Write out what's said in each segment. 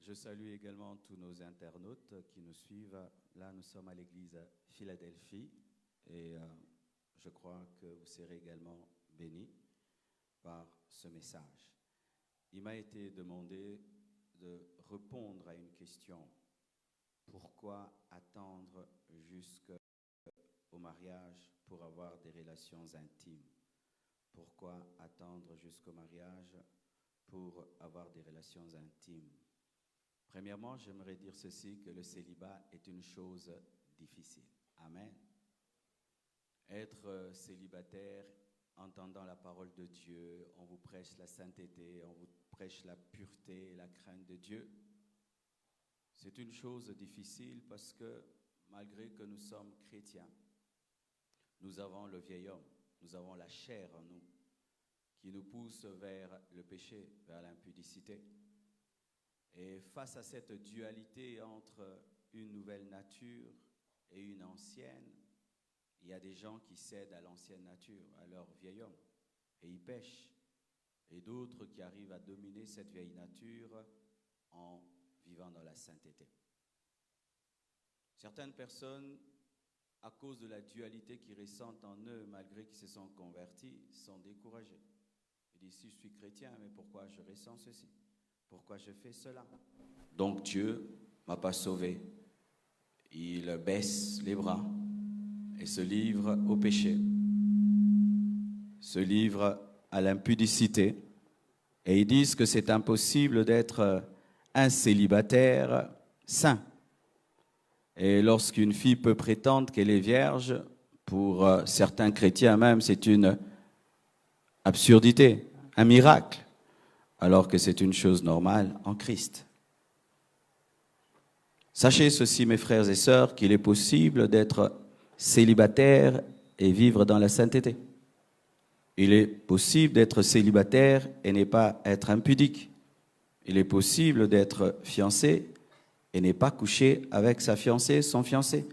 Je salue également tous nos internautes qui nous suivent. Là, nous sommes à l'église Philadelphie et je crois que vous serez également bénis par ce message. Il m'a été demandé de répondre à une question. Pourquoi attendre jusqu'au mariage pour avoir des relations intimes? Pourquoi attendre jusqu'au mariage pour avoir des relations intimes? Premièrement, j'aimerais dire ceci, que le célibat est une chose difficile. Amen. Être célibataire, entendant la parole de Dieu, on vous prêche la sainteté, on vous prêche la pureté et la crainte de Dieu. C'est une chose difficile parce que malgré que nous sommes chrétiens, nous avons le vieil homme, nous avons la chair en nous qui nous pousse vers le péché, vers l'impudicité. Et face à cette dualité entre une nouvelle nature et une ancienne, il y a des gens qui cèdent à l'ancienne nature, à leur vieil homme, et ils pêchent. Et d'autres qui arrivent à dominer cette vieille nature en vivant dans la sainteté. Certaines personnes, à cause de la dualité qu'ils ressentent en eux, malgré qu'ils se sont convertis, sont découragés. Ils disent, si je suis chrétien, mais pourquoi je ressens ceci? Pourquoi je fais cela? Donc Dieu ne m'a pas sauvé. Il baisse les bras et se livre au péché, se livre à l'impudicité. Et ils disent que c'est impossible d'être un célibataire saint. Et lorsqu'une fille peut prétendre qu'elle est vierge, pour certains chrétiens même, c'est une absurdité, un miracle, alors que c'est une chose normale en Christ. Sachez ceci, mes frères et sœurs, qu'il est possible d'être célibataire et vivre dans la sainteté. Il est possible d'être célibataire et ne pas être impudique. Il est possible d'être fiancé et ne pas coucher avec sa fiancée, son fiancé.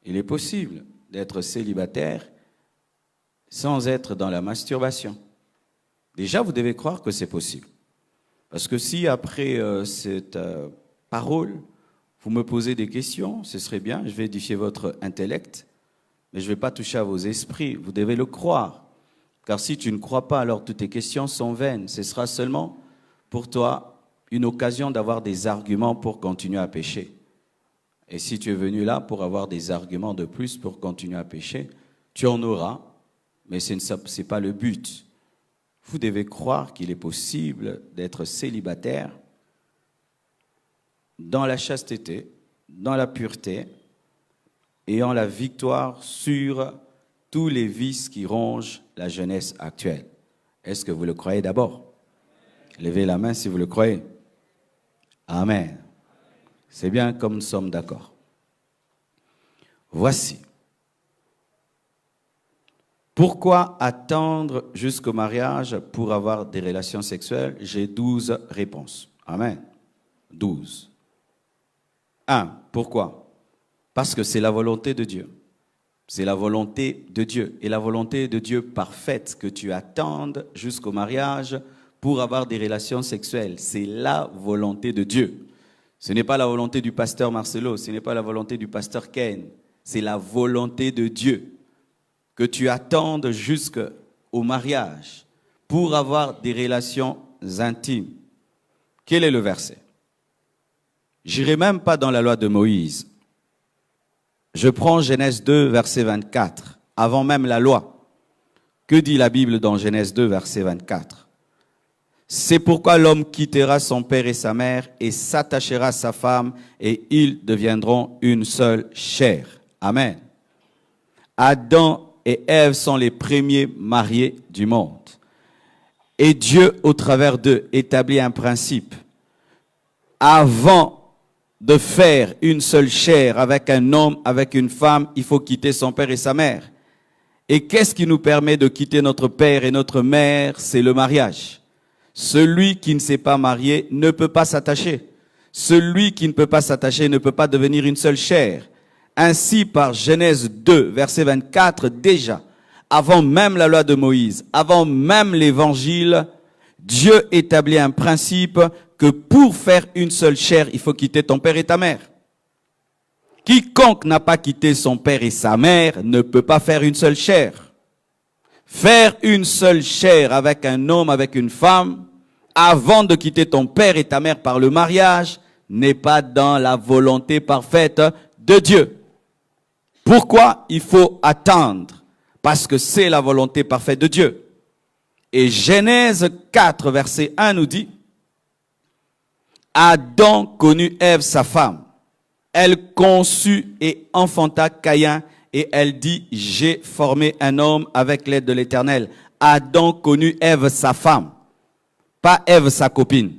Il est possible d'être célibataire sans être dans la masturbation. Déjà, vous devez croire que c'est possible. Parce que si après cette parole, vous me posez des questions, ce serait bien, je vais édifier votre intellect, mais je ne vais pas toucher à vos esprits, vous devez le croire. Car si tu ne crois pas, alors toutes tes questions sont vaines. Ce sera seulement pour toi une occasion d'avoir des arguments pour continuer à pécher. Et si tu es venu là pour avoir des arguments de plus pour continuer à pécher, tu en auras, mais ce n'est pas le but. Vous devez croire qu'il est possible d'être célibataire dans la chasteté, dans la pureté, ayant la victoire sur tous les vices qui rongent la jeunesse actuelle. Est-ce que vous le croyez d'abord? Levez la main si vous le croyez. Amen. C'est bien comme nous sommes d'accord. Voici. Pourquoi attendre jusqu'au mariage pour avoir des relations sexuelles? J'ai 12 réponses. Amen. 12. 1. Pourquoi? Parce que c'est la volonté de Dieu. C'est la volonté de Dieu. Et la volonté de Dieu parfaite, que tu attendes jusqu'au mariage pour avoir des relations sexuelles. C'est la volonté de Dieu. Ce n'est pas la volonté du pasteur Marcelo, ce n'est pas la volonté du pasteur Ken. C'est la volonté de Dieu. Que tu attendes jusqu'au mariage pour avoir des relations intimes. Quel est le verset? J'irai même pas dans la loi de Moïse. Je prends Genèse 2, verset 24, avant même la loi. Que dit la Bible dans Genèse 2, verset 24? C'est pourquoi l'homme quittera son père et sa mère et s'attachera à sa femme et ils deviendront une seule chair. Amen. Adam et Ève sont les premiers mariés du monde. Et Dieu, au travers d'eux, établit un principe. Avant de faire une seule chair avec un homme, avec une femme, il faut quitter son père et sa mère. Et qu'est-ce qui nous permet de quitter notre père et notre mère? C'est le mariage. Celui qui ne s'est pas marié ne peut pas s'attacher. Celui qui ne peut pas s'attacher ne peut pas devenir une seule chair. Ainsi, par Genèse 2, verset 24, déjà, avant même la loi de Moïse, avant même l'évangile, Dieu établit un principe que pour faire une seule chair, il faut quitter ton père et ta mère. Quiconque n'a pas quitté son père et sa mère ne peut pas faire une seule chair. Faire une seule chair avec un homme, avec une femme, avant de quitter ton père et ta mère par le mariage, n'est pas dans la volonté parfaite de Dieu. Pourquoi il faut attendre? Parce que c'est la volonté parfaite de Dieu. Et Genèse 4, verset 1 nous dit, Adam connut Ève, sa femme. Elle conçut et enfanta Caïn, et elle dit, j'ai formé un homme avec l'aide de l'Éternel. Adam connut Ève, sa femme, pas Ève, sa copine.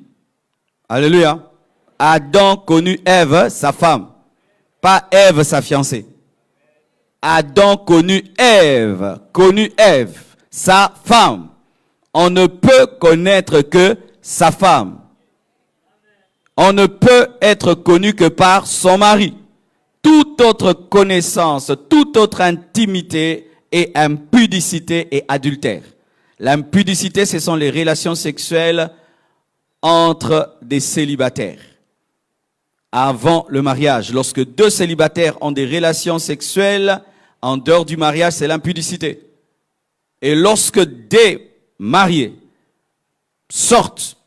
Alléluia. Adam connut Ève, sa femme, pas Ève, sa fiancée. Adam connut Ève, sa femme. On ne peut connaître que sa femme. On ne peut être connu que par son mari. Toute autre connaissance, toute autre intimité est impudicité et adultère. L'impudicité, ce sont les relations sexuelles entre des célibataires. Avant le mariage, lorsque deux célibataires ont des relations sexuelles en dehors du mariage, c'est l'impudicité. Et lorsque des mariés sortent,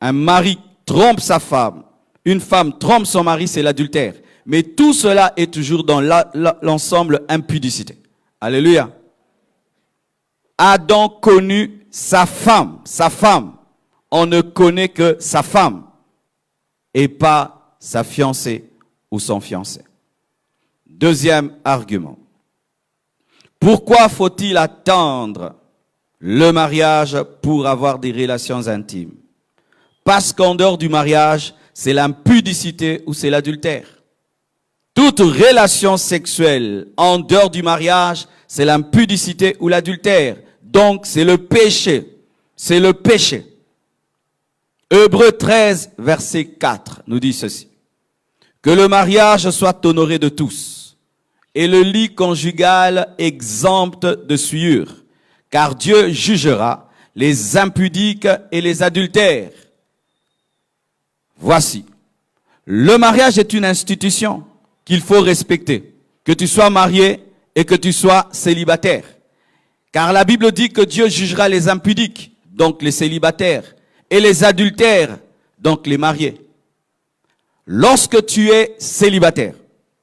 un mari trompe sa femme, une femme trompe son mari, c'est l'adultère. Mais tout cela est toujours dans l'ensemble impudicité. Alléluia. Adam connut sa femme. On ne connaît que sa femme et pas sa fiancée ou son fiancé. Deuxième argument. Pourquoi faut-il attendre le mariage pour avoir des relations intimes? Parce qu'en dehors du mariage, c'est l'impudicité ou c'est l'adultère. Toute relation sexuelle en dehors du mariage, c'est l'impudicité ou l'adultère. Donc, c'est le péché. C'est le péché. Hébreux 13, verset 4, nous dit ceci. Que le mariage soit honoré de tous, et le lit conjugal exempt de souillure, car Dieu jugera les impudiques et les adultères. Voici, le mariage est une institution qu'il faut respecter, que tu sois marié et que tu sois célibataire. Car la Bible dit que Dieu jugera les impudiques, donc les célibataires, et les adultères, donc les mariés. Lorsque tu es célibataire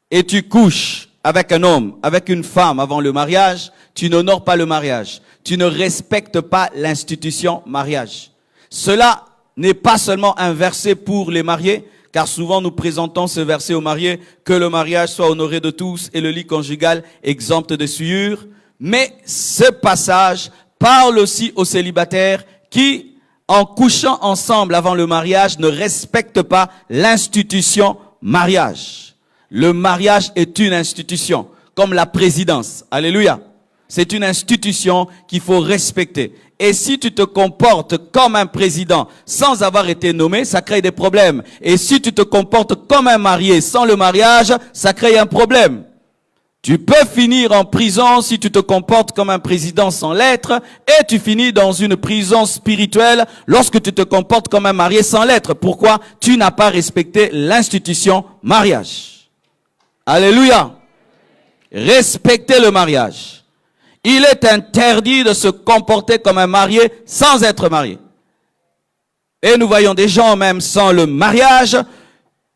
et tu couches avec un homme, avec une femme avant le mariage, tu n'honores pas le mariage. Tu ne respectes pas l'institution mariage. Cela n'est pas seulement un verset pour les mariés, car souvent nous présentons ce verset aux mariés, que le mariage soit honoré de tous et le lit conjugal exempt de souillure. Mais ce passage parle aussi aux célibataires qui, en couchant ensemble avant le mariage, ne respectent pas l'institution mariage. Le mariage est une institution, comme la présidence. Alléluia. C'est une institution qu'il faut respecter. Et si tu te comportes comme un président sans avoir été nommé, ça crée des problèmes. Et si tu te comportes comme un marié sans le mariage, ça crée un problème. Tu peux finir en prison si tu te comportes comme un président sans lettre, et tu finis dans une prison spirituelle lorsque tu te comportes comme un marié sans lettre. Pourquoi? Tu n'as pas respecté l'institution mariage. Alléluia. Respectez le mariage. Il est interdit de se comporter comme un marié sans être marié. Et nous voyons des gens même sans le mariage.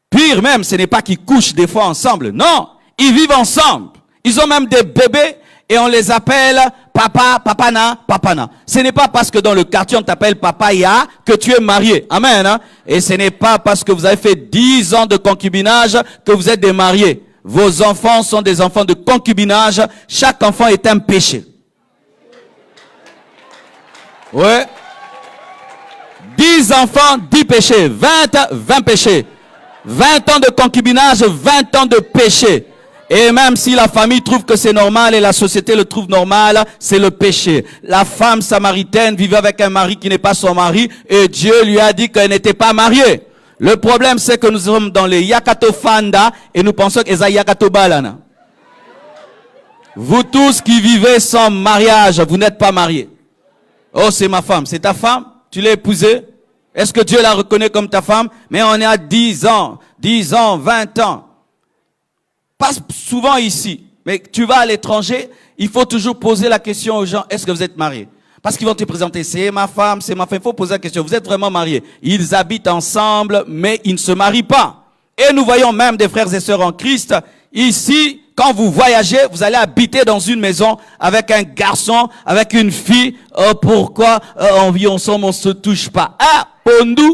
Pire même, ce n'est pas qu'ils couchent des fois ensemble. Non, ils vivent ensemble. Ils ont même des bébés et on les appelle papa, papana, papana. Ce n'est pas parce que dans le quartier on t'appelle papaya que tu es marié. Amen. Hein? Et ce n'est pas parce que vous avez fait 10 ans de concubinage que vous êtes des mariés. Vos enfants sont des enfants de concubinage. Chaque enfant est un péché. Ouais. 10 enfants, 10 péchés. 20 péchés. 20 ans de concubinage, 20 ans de péché. Et même si la famille trouve que c'est normal et la société le trouve normal, c'est le péché. La femme samaritaine vivait avec un mari qui n'est pas son mari et Dieu lui a dit qu'elle n'était pas mariée. Le problème, c'est que nous sommes dans les Yakato Fanda et nous pensons que c'est Yakato Balana. Vous tous qui vivez sans mariage, vous n'êtes pas mariés. Oh, c'est ma femme. C'est ta femme? Tu l'as épousée? Est-ce que Dieu la reconnaît comme ta femme? Mais on est à 10 ans, 20 ans. Pas souvent ici, mais tu vas à l'étranger, il faut toujours poser la question aux gens, est-ce que vous êtes mariés? Parce qu'ils vont te présenter, c'est ma femme, c'est ma femme. Il faut poser la question, vous êtes vraiment mariés? Ils habitent ensemble, mais ils ne se marient pas. Et nous voyons même des frères et sœurs en Christ, ici, quand vous voyagez, vous allez habiter dans une maison avec un garçon, avec une fille. Oh, pourquoi on vit ensemble, on se touche pas? Ah, Pondu,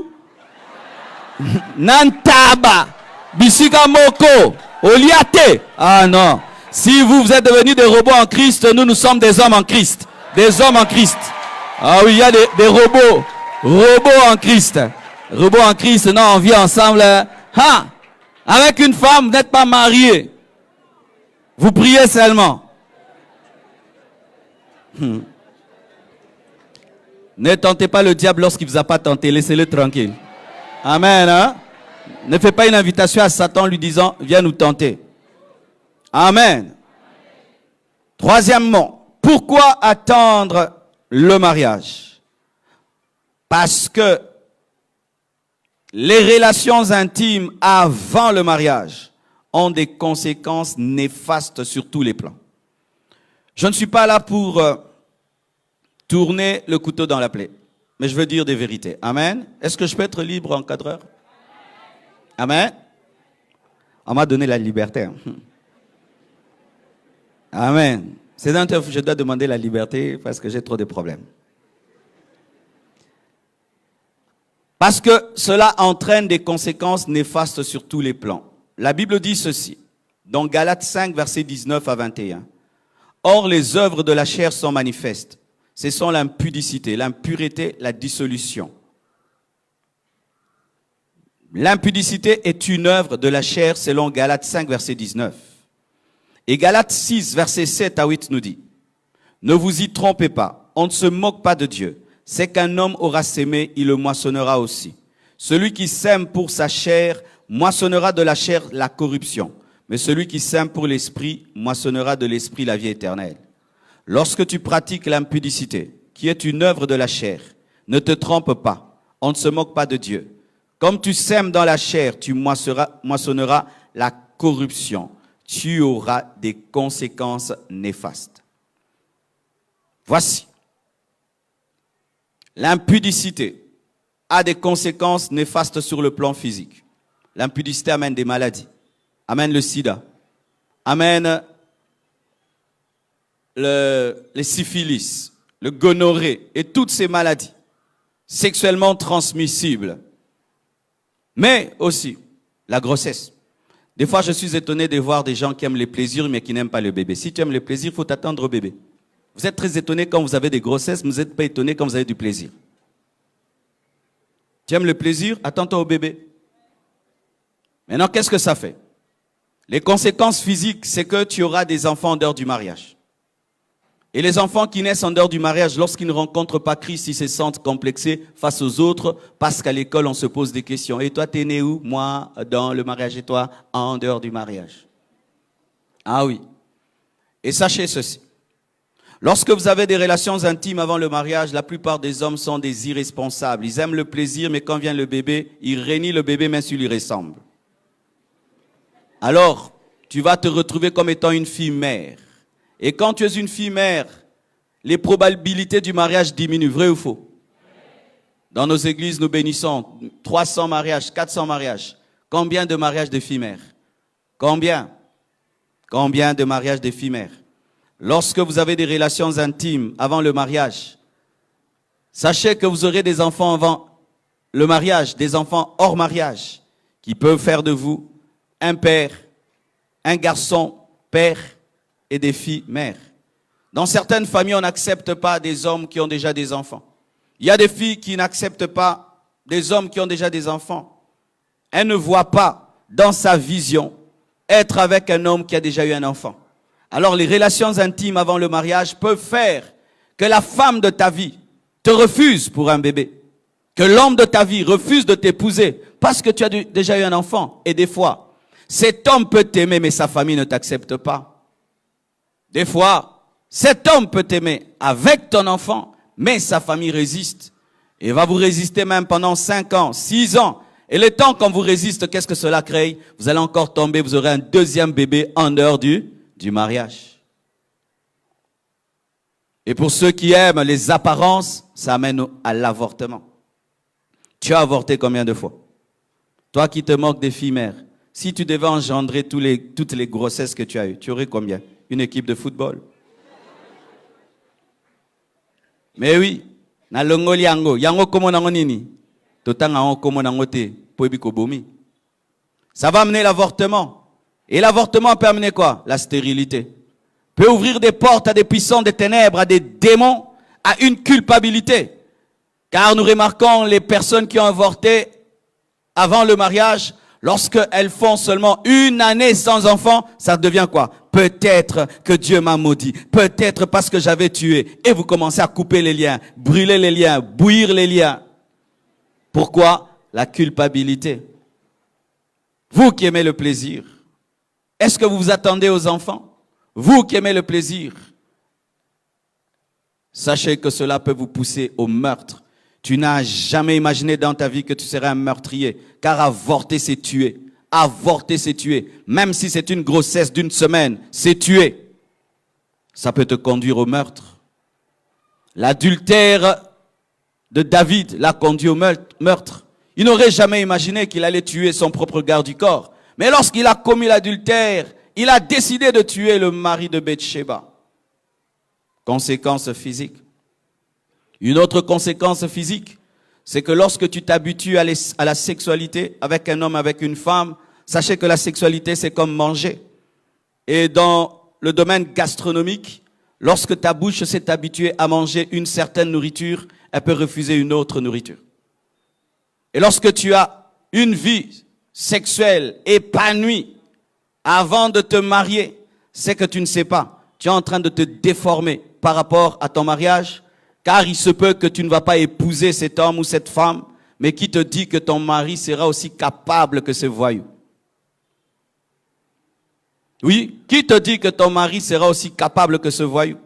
Nantaba, Bisika Moko, Oliate. Ah non. Si vous êtes devenus des robots en Christ, nous sommes des hommes en Christ. Des hommes en Christ. Ah oui, il y a des robots. Robots en Christ. Robots en Christ, non, on vit ensemble. Ah, avec une femme, vous n'êtes pas mariés. Vous priez seulement. Ne tentez pas le diable lorsqu'il ne vous a pas tenté. Laissez-le tranquille. Amen. Hein? Ne faites pas une invitation à Satan lui disant, viens nous tenter. Amen. Troisièmement, pourquoi attendre le mariage? Parce que les relations intimes avant le mariage ont des conséquences néfastes sur tous les plans. Je ne suis pas là pour tourner le couteau dans la plaie, mais je veux dire des vérités. Amen. Est-ce que je peux être libre encadreur? Amen. On m'a donné la liberté. Amen. C'est dans que je dois demander la liberté parce que j'ai trop de problèmes. Parce que cela entraîne des conséquences néfastes sur tous les plans. La Bible dit ceci, dans Galates 5, versets 19 à 21. Or, les œuvres de la chair sont manifestes. Ce sont l'impudicité, l'impureté, la dissolution. L'impudicité est une œuvre de la chair selon Galates 5, verset 19. Et Galates 6, verset 7 à 8 nous dit, ne vous y trompez pas, on ne se moque pas de Dieu. C'est qu'un homme aura sémé, il le moissonnera aussi. Celui qui sème pour sa chair, moissonnera de la chair la corruption. Mais celui qui sème pour l'esprit, moissonnera de l'esprit la vie éternelle. Lorsque tu pratiques l'impudicité, qui est une œuvre de la chair, ne te trompe pas, on ne se moque pas de Dieu. Comme tu sèmes dans la chair, tu moissonneras la corruption. Tu auras des conséquences néfastes. Voici. L'impudicité a des conséquences néfastes sur le plan physique. L'impudicité amène des maladies, amène le sida, amène les syphilis, le gonorrhée et toutes ces maladies sexuellement transmissibles. Mais aussi la grossesse. Des fois, je suis étonné de voir des gens qui aiment les plaisirs mais qui n'aiment pas le bébé. Si tu aimes les plaisirs, il faut t'attendre au bébé. Vous êtes très étonné quand vous avez des grossesses, mais vous n'êtes pas étonné quand vous avez du plaisir. Tu aimes le plaisir, attends-toi au bébé. Maintenant, qu'est-ce que ça fait? Les conséquences physiques, c'est que tu auras des enfants en dehors du mariage. Et les enfants qui naissent en dehors du mariage, lorsqu'ils ne rencontrent pas Christ, ils se sentent complexés face aux autres, parce qu'à l'école, on se pose des questions. Et toi, t'es né où? Moi, dans le mariage, et toi, en dehors du mariage. Ah oui. Et sachez ceci. Lorsque vous avez des relations intimes avant le mariage, la plupart des hommes sont des irresponsables. Ils aiment le plaisir, mais quand vient le bébé, ils rénient le bébé même s'il lui ressemble. Alors, tu vas te retrouver comme étant une fille mère. Et quand tu es une fille mère, les probabilités du mariage diminuent, vrai ou faux? Dans nos églises, nous bénissons 300 mariages, 400 mariages. Combien de mariages de filles mères? Combien? Combien de mariages de filles mères? Lorsque vous avez des relations intimes avant le mariage, sachez que vous aurez des enfants avant le mariage, des enfants hors mariage, qui peuvent faire de vous un père, un garçon père et des filles mères. Dans certaines familles, on n'accepte pas des hommes qui ont déjà des enfants. Il y a des filles qui n'acceptent pas des hommes qui ont déjà des enfants. Elle ne voit pas dans sa vision être avec un homme qui a déjà eu un enfant. Alors les relations intimes avant le mariage peuvent faire que la femme de ta vie te refuse pour un bébé. Que l'homme de ta vie refuse de t'épouser parce que tu as déjà eu un enfant. Et des fois, cet homme peut t'aimer mais sa famille ne t'accepte pas. Des fois, cet homme peut t'aimer avec ton enfant mais sa famille résiste. Et va vous résister même pendant 5 ans, 6 ans. Et le temps qu'on vous résiste, qu'est-ce que cela crée? Vous allez encore tomber, vous aurez un deuxième bébé en dehors du mariage. Et pour ceux qui aiment les apparences, ça amène à l'avortement. Tu as avorté combien de fois? Toi qui te moques des filles mères, si tu devais engendrer toutes les grossesses que tu as eues, tu aurais combien? Une équipe de football. Mais oui, na longoli yango komo nango nini? Totanga on komo nango te, poebiko bomi. Ça va amener l'avortement. Et l'avortement peut amener quoi? La stérilité. Peut ouvrir des portes à des puissants des ténèbres, à des démons, à une culpabilité. Car nous remarquons les personnes qui ont avorté avant le mariage, lorsqu'elles font seulement 1 année sans enfant, ça devient quoi? Peut-être que Dieu m'a maudit. Peut-être parce que j'avais tué. Et vous commencez à couper les liens, brûler les liens, bouillir les liens. Pourquoi? La culpabilité. Vous qui aimez le plaisir, est-ce que vous vous attendez aux enfants? Vous qui aimez le plaisir, sachez que cela peut vous pousser au meurtre. Tu n'as jamais imaginé dans ta vie que tu serais un meurtrier, car avorter, c'est tuer. Avorter, c'est tuer. Même si c'est une grossesse d'1 semaine, c'est tuer. Ça peut te conduire au meurtre. L'adultère de David l'a conduit au meurtre. Il n'aurait jamais imaginé qu'il allait tuer son propre garde du corps. Mais lorsqu'il a commis l'adultère, il a décidé de tuer le mari de Bathsheba. Conséquence physique. Une autre conséquence physique, c'est que lorsque tu t'habitues à la sexualité avec un homme, avec une femme, sachez que la sexualité, c'est comme manger. Et dans le domaine gastronomique, lorsque ta bouche s'est habituée à manger une certaine nourriture, elle peut refuser une autre nourriture. Et lorsque tu as une vie sexuelle épanouie avant de te marier, c'est que tu ne sais pas. Tu es en train de te déformer par rapport à ton mariage, car il se peut que tu ne vas pas épouser cet homme ou cette femme, mais qui te dit que ton mari sera aussi capable que ce voyou? Oui, qui te dit que ton mari sera aussi capable que ce voyou?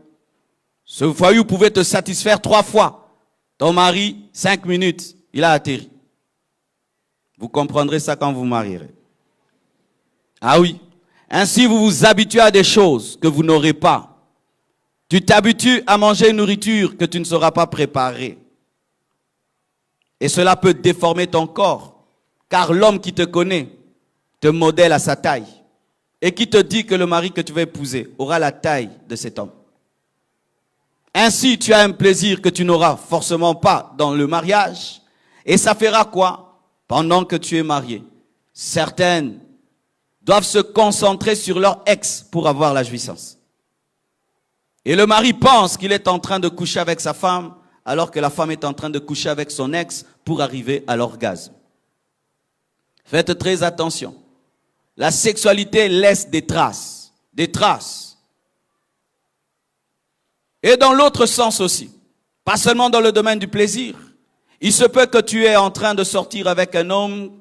Ce voyou pouvait te satisfaire 3 fois. Ton mari, 5 minutes, il a atterri. Vous comprendrez ça quand vous marierez. Ah oui. Ainsi, vous vous habituez à des choses que vous n'aurez pas. Tu t'habitues à manger une nourriture que tu ne sauras pas préparer. Et cela peut déformer ton corps. Car l'homme qui te connaît te modèle à sa taille. Et qui te dit que le mari que tu vas épouser aura la taille de cet homme. Ainsi, tu as un plaisir que tu n'auras forcément pas dans le mariage. Et ça fera quoi? Pendant que tu es marié, certaines doivent se concentrer sur leur ex pour avoir la jouissance. Et le mari pense qu'il est en train de coucher avec sa femme, alors que la femme est en train de coucher avec son ex pour arriver à l'orgasme. Faites très attention. La sexualité laisse des traces. Des traces. Et dans l'autre sens aussi. Pas seulement dans le domaine du plaisir. Il se peut que tu es en train de sortir avec un homme,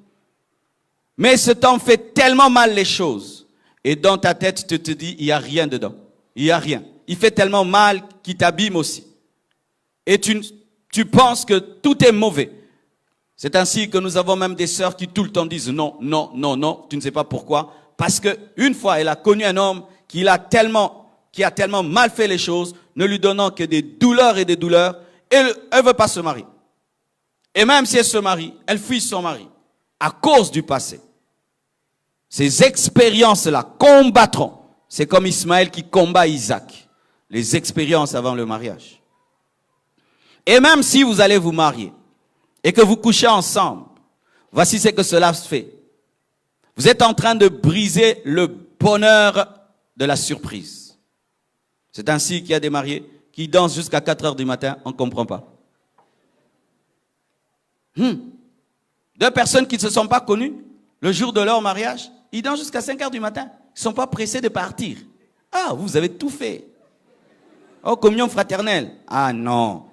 mais cet homme fait tellement mal les choses. Et dans ta tête, tu te dis, il n'y a rien dedans. Il n'y a rien. Il fait tellement mal qu'il t'abîme aussi. Et tu penses que tout est mauvais. C'est ainsi que nous avons même des sœurs qui tout le temps disent non, non, non, non. Tu ne sais pas pourquoi. Parce qu'une fois, elle a connu un homme qui a tellement mal fait les choses, ne lui donnant que des douleurs et des douleurs, et elle ne veut pas se marier. Et même si elle se marie, elle fuit son mari à cause du passé. Ces expériences-là combattront. C'est comme Ismaël qui combat Isaac. Les expériences avant le mariage. Et même si vous allez vous marier et que vous couchez ensemble, voici ce que cela se fait. Vous êtes en train de briser le bonheur de la surprise. C'est ainsi qu'il y a des mariés qui dansent jusqu'à 4 heures du matin, on ne comprend pas. 2 personnes qui ne se sont pas connues, le jour de leur mariage, ils dansent jusqu'à 5 heures du matin. Ils ne sont pas pressés de partir. Ah, vous avez tout fait. Oh, communion fraternelle. Ah non,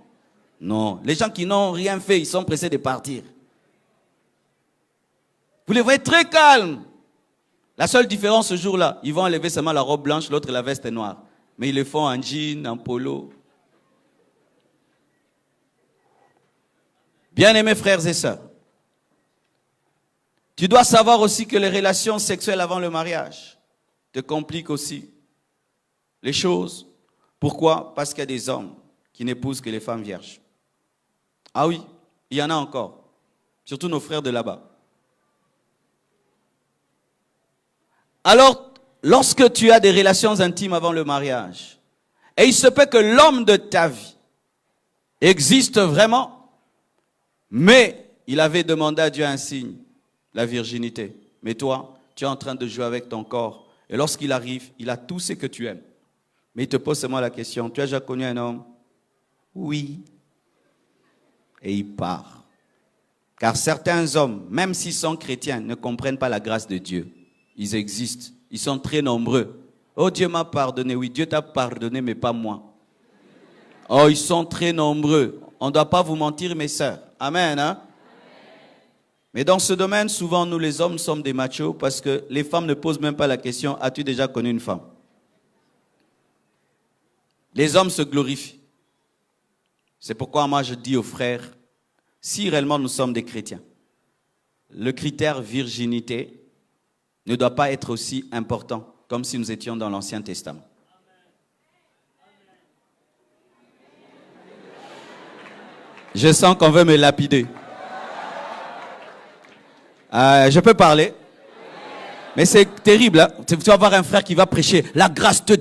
non. Les gens qui n'ont rien fait, ils sont pressés de partir. Vous les voyez très calmes. La seule différence ce jour-là, ils vont enlever seulement la robe blanche, l'autre la veste noire. Mais ils le font en jean, en polo. Bien-aimés frères et sœurs, tu dois savoir aussi que les relations sexuelles avant le mariage te compliquent aussi les choses. Pourquoi? Parce qu'il y a des hommes qui n'épousent que les femmes vierges. Ah oui, il y en a encore, surtout nos frères de là-bas. Alors, lorsque tu as des relations intimes avant le mariage, et il se peut que l'homme de ta vie existe vraiment, mais il avait demandé à Dieu un signe, la virginité. Mais toi, tu es en train de jouer avec ton corps. Et lorsqu'il arrive, il a tout ce que tu aimes. Mais il te pose seulement la question, tu as déjà connu un homme? Oui. Et il part. Car certains hommes, même s'ils sont chrétiens, ne comprennent pas la grâce de Dieu. Ils existent. Ils sont très nombreux. Oh, Dieu m'a pardonné. Oui, Dieu t'a pardonné, mais pas moi. Oh, ils sont très nombreux. On ne doit pas vous mentir, mes sœurs. Amen, hein? Mais dans ce domaine, souvent, nous les hommes sommes des machos parce que les femmes ne posent même pas la question, as-tu déjà connu une femme? Les hommes se glorifient. C'est pourquoi moi je dis aux frères, si réellement nous sommes des chrétiens, le critère virginité ne doit pas être aussi important comme si nous étions dans l'Ancien Testament. Je sens qu'on veut me lapider. Je peux parler? Mais c'est terrible, hein? Tu vas avoir un frère qui va prêcher la grâce de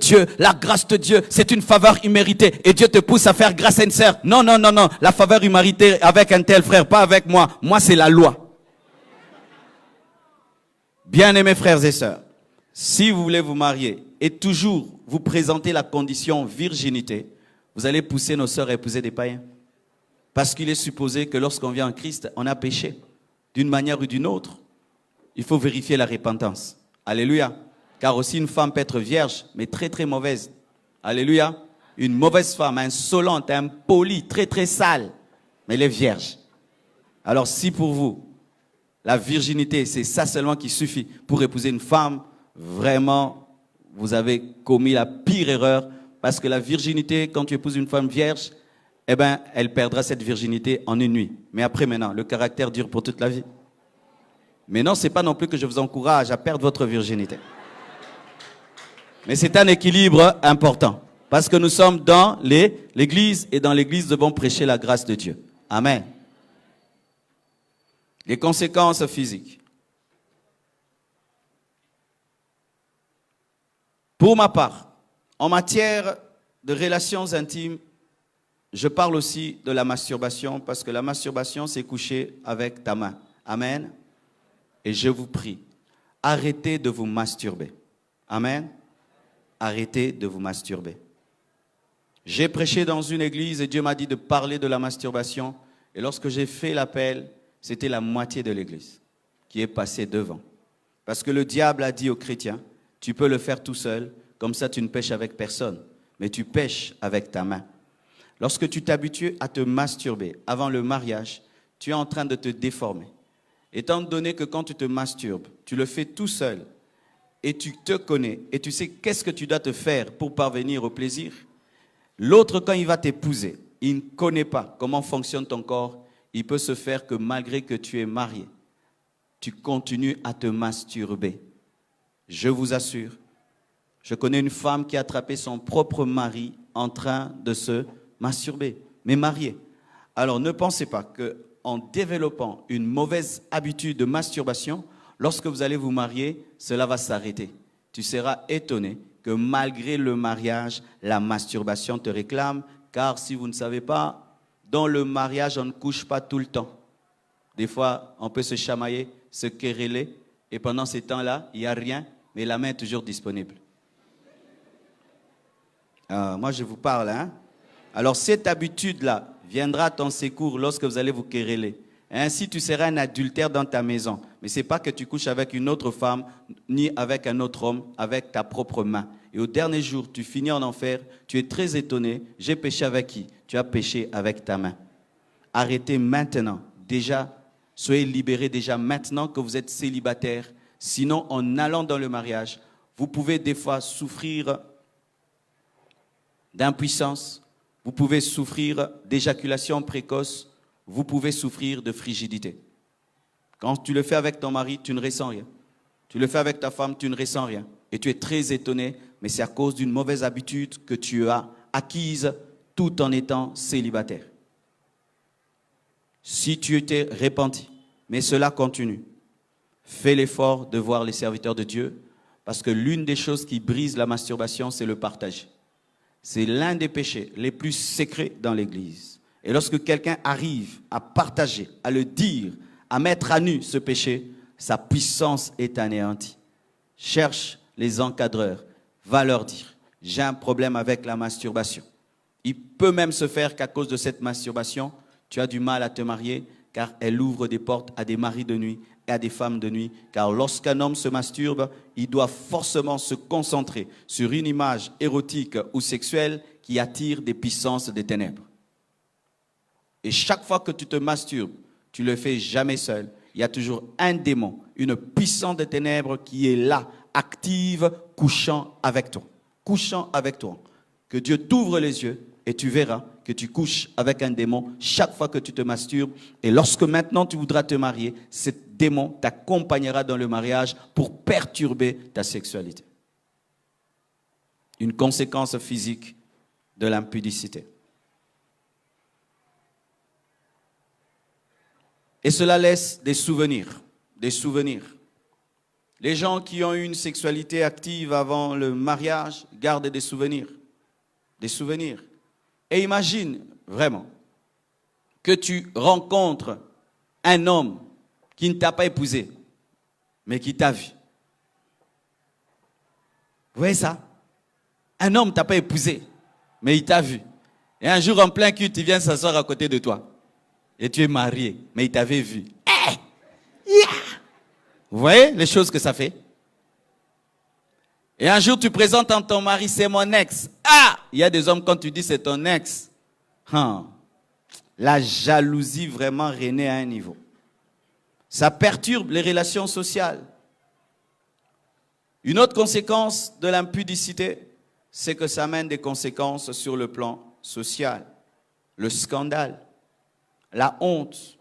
Dieu, c'est une faveur imméritée et Dieu te pousse à faire grâce à une sœur. Non, non, non, non, la faveur imméritée avec un tel frère, pas avec moi. Moi, c'est la loi. Bien-aimés frères et sœurs, si vous voulez vous marier et toujours vous présenter la condition virginité, vous allez pousser nos sœurs à épouser des païens. Parce qu'il est supposé que lorsqu'on vient en Christ, on a péché d'une manière ou d'une autre. Il faut vérifier la repentance. Alléluia. Car aussi une femme peut être vierge, mais très très mauvaise. Alléluia. Une mauvaise femme, insolente, impolie, très très sale, mais elle est vierge. Alors si pour vous, la virginité, c'est ça seulement qui suffit pour épouser une femme, vraiment, vous avez commis la pire erreur. Parce que la virginité, quand tu épouses une femme vierge, eh ben, elle perdra cette virginité en une nuit. Mais après maintenant, le caractère dure pour toute la vie. Mais non, ce n'est pas non plus que je vous encourage à perdre votre virginité. Mais c'est un équilibre important. Parce que nous sommes dans l'église et dans l'église nous devons prêcher la grâce de Dieu. Amen. Les conséquences physiques. Pour ma part, en matière de relations intimes, je parle aussi de la masturbation parce que la masturbation, c'est coucher avec ta main. Amen. Et je vous prie, arrêtez de vous masturber. Amen. Arrêtez de vous masturber. J'ai prêché dans une église et Dieu m'a dit de parler de la masturbation. Et lorsque j'ai fait l'appel, c'était la moitié de l'église qui est passée devant. Parce que le diable a dit aux chrétiens, tu peux le faire tout seul, comme ça tu ne pêches avec personne, mais tu pêches avec ta main. Lorsque tu t'habitues à te masturber avant le mariage, tu es en train de te déformer. Étant donné que quand tu te masturbes, tu le fais tout seul et tu te connais et tu sais qu'est-ce que tu dois te faire pour parvenir au plaisir, l'autre, quand il va t'épouser, il ne connaît pas comment fonctionne ton corps, il peut se faire que malgré que tu es marié, tu continues à te masturber. Je vous assure, je connais une femme qui a attrapé son propre mari en train de se masturber, mais marié. Alors ne pensez pas qu'en développant une mauvaise habitude de masturbation, lorsque vous allez vous marier, cela va s'arrêter. Tu seras étonné que malgré le mariage, la masturbation te réclame, car si vous ne savez pas, dans le mariage, on ne couche pas tout le temps. Des fois, on peut se chamailler, se quereller, et pendant ces temps-là, il n'y a rien, mais la main est toujours disponible. Moi, je vous parle, hein? Alors, cette habitude-là viendra à ton secours lorsque vous allez vous quereller. Ainsi, tu seras un adultère dans ta maison. Mais ce n'est pas que tu couches avec une autre femme, ni avec un autre homme, avec ta propre main. Et au dernier jour, tu finis en enfer, tu es très étonné. J'ai péché avec qui? Tu as péché avec ta main. Arrêtez maintenant. Déjà, soyez libérés déjà maintenant que vous êtes célibataire. Sinon, en allant dans le mariage, vous pouvez des fois souffrir d'impuissance. Vous pouvez souffrir d'éjaculation précoce. vous pouvez souffrir de frigidité. Quand tu le fais avec ton mari, tu ne ressens rien. Tu le fais avec ta femme, tu ne ressens rien. Et tu es très étonné, mais c'est à cause d'une mauvaise habitude que tu as acquise tout en étant célibataire. Si tu étais repenti, mais cela continue, fais l'effort de voir les serviteurs de Dieu, parce que l'une des choses qui brise la masturbation, c'est le partage. C'est l'un des péchés les plus secrets dans l'Église. Et lorsque quelqu'un arrive à partager, à le dire, à mettre à nu ce péché, sa puissance est anéantie. Cherche les encadreurs, va leur dire, j'ai un problème avec la masturbation. Il peut même se faire qu'à cause de cette masturbation, tu as du mal à te marier, car elle ouvre des portes à des maris de nuit et à des femmes de nuit. Car lorsqu'un homme se masturbe, il doit forcément se concentrer sur une image érotique ou sexuelle qui attire des puissances des ténèbres. Et chaque fois que tu te masturbes, tu ne le fais jamais seul. Il y a toujours un démon, une puissance des ténèbres qui est là, active, couchant avec toi. Couchant avec toi. Que Dieu t'ouvre les yeux et tu verras que tu couches avec un démon chaque fois que tu te masturbes. Et lorsque maintenant tu voudras te marier, ce démon t'accompagnera dans le mariage pour perturber ta sexualité. Une conséquence physique de l'impudicité. Et cela laisse des souvenirs, des souvenirs. Les gens qui ont eu une sexualité active avant le mariage gardent des souvenirs. Des souvenirs. Et imagine vraiment que tu rencontres un homme qui ne t'a pas épousé, mais qui t'a vu. Vous voyez ça? Un homme ne t'a pas épousé, mais il t'a vu. Et un jour en plein culte, il vient s'asseoir à côté de toi. Et tu es marié, mais il t'avait vu. Hey! Yeah! Vous voyez les choses que ça fait? Et un jour, tu présentes à ton mari, c'est mon ex. Ah! Il y a des hommes, quand tu dis c'est ton ex, la jalousie vraiment renaît à un niveau. Ça perturbe les relations sociales. Une autre conséquence de l'impudicité, c'est que ça amène des conséquences sur le plan social. Le scandale, la honte.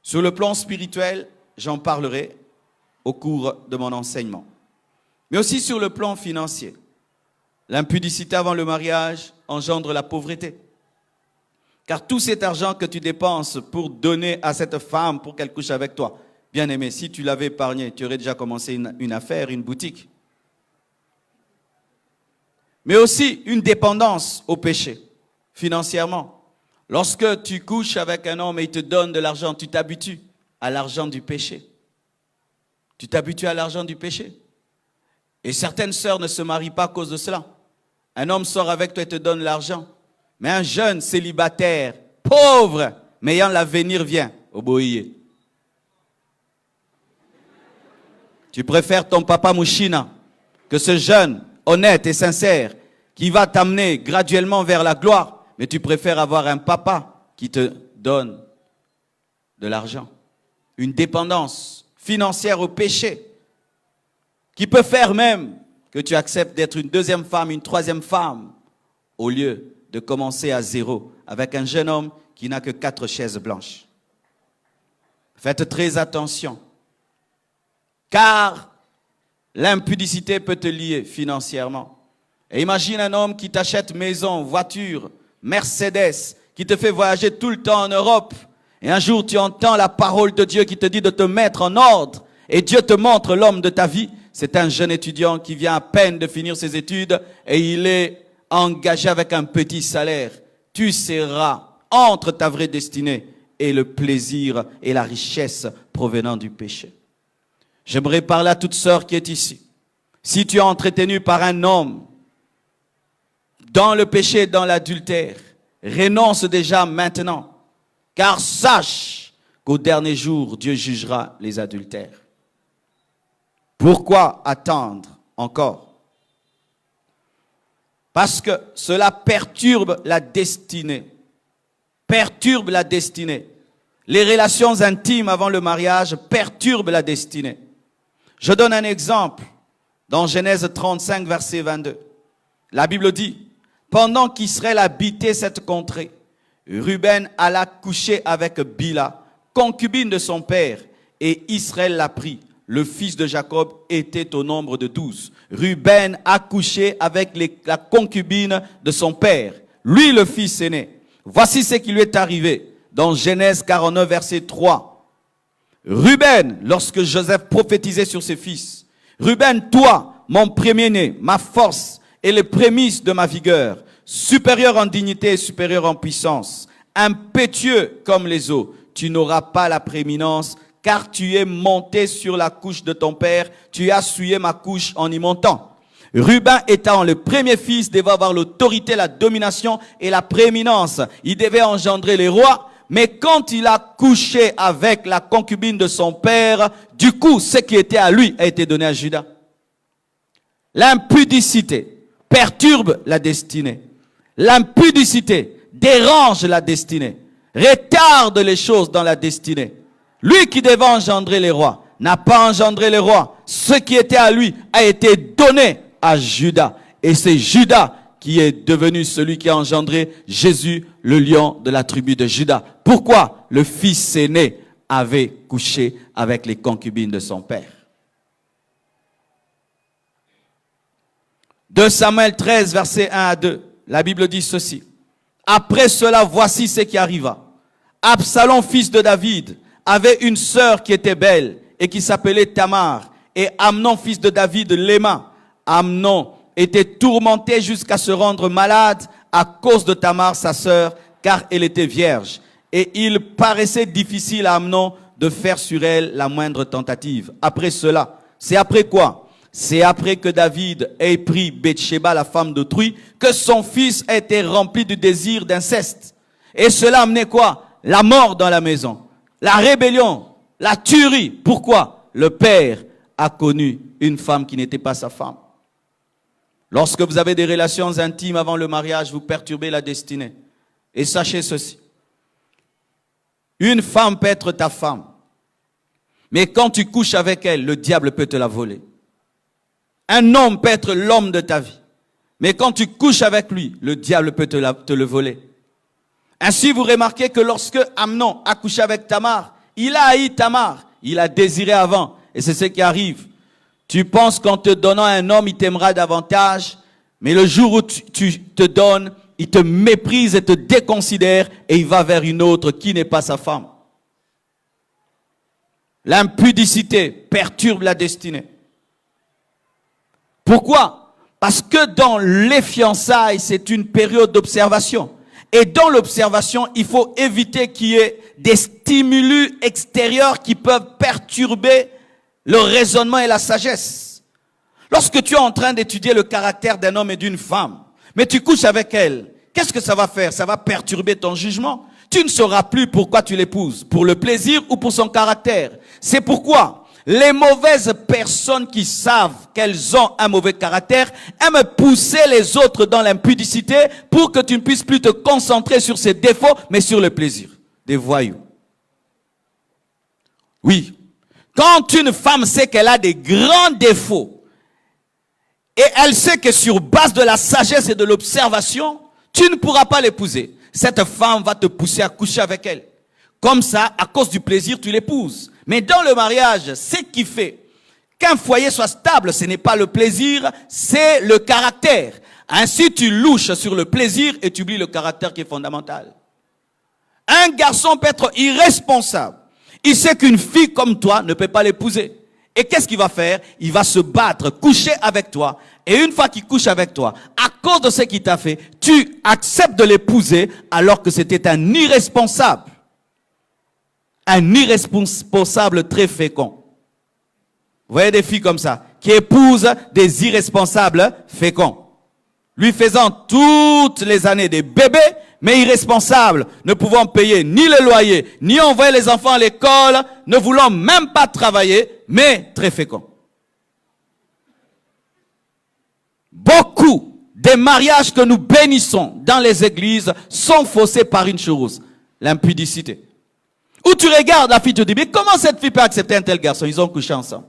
Sur le plan spirituel, j'en parlerai au cours de mon enseignement. Mais aussi sur le plan financier. L'impudicité avant le mariage engendre la pauvreté. Car tout cet argent que tu dépenses pour donner à cette femme pour qu'elle couche avec toi, bien aimé, si tu l'avais épargné, tu aurais déjà commencé une affaire, une boutique. Mais aussi une dépendance au péché, financièrement. Lorsque tu couches avec un homme et il te donne de l'argent, tu t'habitues à l'argent du péché. Tu t'habitues à l'argent du péché. Et certaines sœurs ne se marient pas à cause de cela. Un homme sort avec toi et te donne l'argent. Mais un jeune célibataire, pauvre, mais ayant l'avenir, vient obéir. Tu préfères ton papa Mouchina que ce jeune honnête et sincère qui va t'amener graduellement vers la gloire. Mais tu préfères avoir un papa qui te donne de l'argent. Une dépendance financière au péché qui peut faire même que tu acceptes d'être une deuxième femme, une troisième femme, au lieu de commencer à zéro avec un jeune homme qui n'a que 4 chaises blanches. Faites très attention, car l'impudicité peut te lier financièrement. Et imagine un homme qui t'achète maison, voiture, Mercedes, qui te fait voyager tout le temps en Europe. Et un jour, tu entends la parole de Dieu qui te dit de te mettre en ordre. Et Dieu te montre l'homme de ta vie. C'est un jeune étudiant qui vient à peine de finir ses études et il est engagé avec un petit salaire. Tu seras entre ta vraie destinée et le plaisir et la richesse provenant du péché. J'aimerais parler à toute sœur qui est ici. Si tu es entretenu par un homme dans le péché, dans l'adultère, renonce déjà maintenant. Car sache qu'au dernier jour, Dieu jugera les adultères. Pourquoi attendre encore? Parce que cela perturbe la destinée. Perturbe la destinée. Les relations intimes avant le mariage perturbent la destinée. Je donne un exemple. Dans Genèse 35, verset 22. La Bible dit, pendant qu'Israël habitait cette contrée, Ruben alla coucher avec Bila, concubine de son père, et Israël l'a pris. Le fils de Jacob était au nombre de 12. Ruben a couché avec la concubine de son père, lui le fils aîné. Voici ce qui lui est arrivé dans Genèse 49, verset 3. Ruben, lorsque Joseph prophétisait sur ses fils, Ruben, toi, mon premier-né, ma force et les prémices de ma vigueur, supérieur en dignité et supérieur en puissance, impétueux comme les eaux, tu n'auras pas la prééminence, car tu es monté sur la couche de ton père, tu as souillé ma couche en y montant. Ruben étant le premier fils, devait avoir l'autorité, la domination et la prééminence. Il devait engendrer les rois, mais quand il a couché avec la concubine de son père, du coup, ce qui était à lui a été donné à Juda. L'impudicité perturbe la destinée. L'impudicité dérange la destinée, retarde les choses dans la destinée. Lui qui devait engendrer les rois n'a pas engendré les rois. Ce qui était à lui a été donné à Judas. Et c'est Judas qui est devenu celui qui a engendré Jésus, le lion de la tribu de Judas. Pourquoi? Le fils aîné avait couché avec les concubines de son père. 2 Samuel 13, versets 1 à 2. La Bible dit ceci. Après cela, voici ce qui arriva. Absalom, fils de David, avait une sœur qui était belle et qui s'appelait Tamar. Et Amnon, fils de David, l'aima. Amnon était tourmenté jusqu'à se rendre malade à cause de Tamar, sa sœur, car elle était vierge. Et il paraissait difficile à Amnon de faire sur elle la moindre tentative. Après cela, c'est après quoi? C'est après que David ait pris Bathsheba, la femme d'autrui, que son fils a été rempli du désir d'inceste. Et cela amenait quoi? La mort dans la maison, la rébellion, la tuerie. Pourquoi? Le père a connu une femme qui n'était pas sa femme. Lorsque vous avez des relations intimes avant le mariage, vous perturbez la destinée. Et sachez ceci. Une femme peut être ta femme. Mais quand tu couches avec elle, le diable peut te la voler. Un homme peut être l'homme de ta vie. Mais quand tu couches avec lui, le diable peut te le voler. Ainsi, vous remarquez que lorsque Amnon a couché avec Tamar, il a haï Tamar. Il a désiré avant. Et c'est ce qui arrive. Tu penses qu'en te donnant un homme, il t'aimera davantage. Mais le jour où tu te donnes, il te méprise et te déconsidère. Et il va vers une autre qui n'est pas sa femme. L'impudicité perturbe la destinée. Pourquoi? Parce que dans les fiançailles, c'est une période d'observation. Et dans l'observation, il faut éviter qu'il y ait des stimuli extérieurs qui peuvent perturber le raisonnement et la sagesse. Lorsque tu es en train d'étudier le caractère d'un homme et d'une femme, mais tu couches avec elle, qu'est-ce que ça va faire? Ça va perturber ton jugement. Tu ne sauras plus pourquoi tu l'épouses, pour le plaisir ou pour son caractère. C'est pourquoi les mauvaises personnes qui savent qu'elles ont un mauvais caractère aiment pousser les autres dans l'impudicité pour que tu ne puisses plus te concentrer sur ses défauts, mais sur le plaisir. Des voyous. Oui. Quand une femme sait qu'elle a des grands défauts et elle sait que sur base de la sagesse et de l'observation, tu ne pourras pas l'épouser. Cette femme va te pousser à coucher avec elle. Comme ça, à cause du plaisir, tu l'épouses. Mais dans le mariage, ce qui fait qu'un foyer soit stable, ce n'est pas le plaisir, c'est le caractère. Ainsi, tu louches sur le plaisir et tu oublies le caractère qui est fondamental. Un garçon peut être irresponsable. Il sait qu'une fille comme toi ne peut pas l'épouser. Et qu'est-ce qu'il va faire? Il va se battre, coucher avec toi. Et une fois qu'il couche avec toi, à cause de ce qu'il t'a fait, tu acceptes de l'épouser alors que c'était un irresponsable. Un irresponsable très fécond. Vous voyez des filles comme ça, qui épousent des irresponsables féconds. Lui faisant toutes les années des bébés, mais irresponsables, ne pouvant payer ni le loyer, ni envoyer les enfants à l'école, ne voulant même pas travailler, mais très féconds. Beaucoup des mariages que nous bénissons dans les églises sont faussés par une chose, l'impudicité. Où tu regardes la fille, tu te dis, mais comment cette fille peut accepter un tel garçon? Ils ont couché ensemble.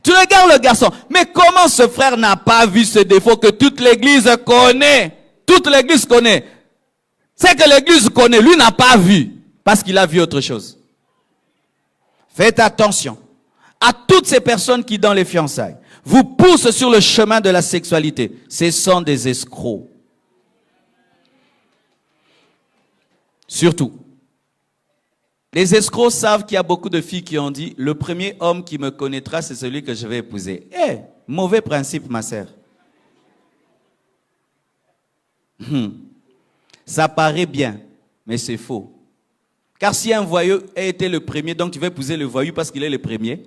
Tu regardes le garçon, mais comment ce frère n'a pas vu ce défaut que toute l'église connaît? Toute l'église connaît. C'est que l'église connaît, lui n'a pas vu, parce qu'il a vu autre chose. Faites attention à toutes ces personnes qui, dans les fiançailles, vous poussent sur le chemin de la sexualité. Ce sont des escrocs. Surtout. Les escrocs savent qu'il y a beaucoup de filles qui ont dit, le premier homme qui me connaîtra, c'est celui que je vais épouser. Eh, mauvais principe, ma sœur. Ça paraît bien, mais c'est faux. Car si un voyou a été le premier, donc tu vas épouser le voyou parce qu'il est le premier.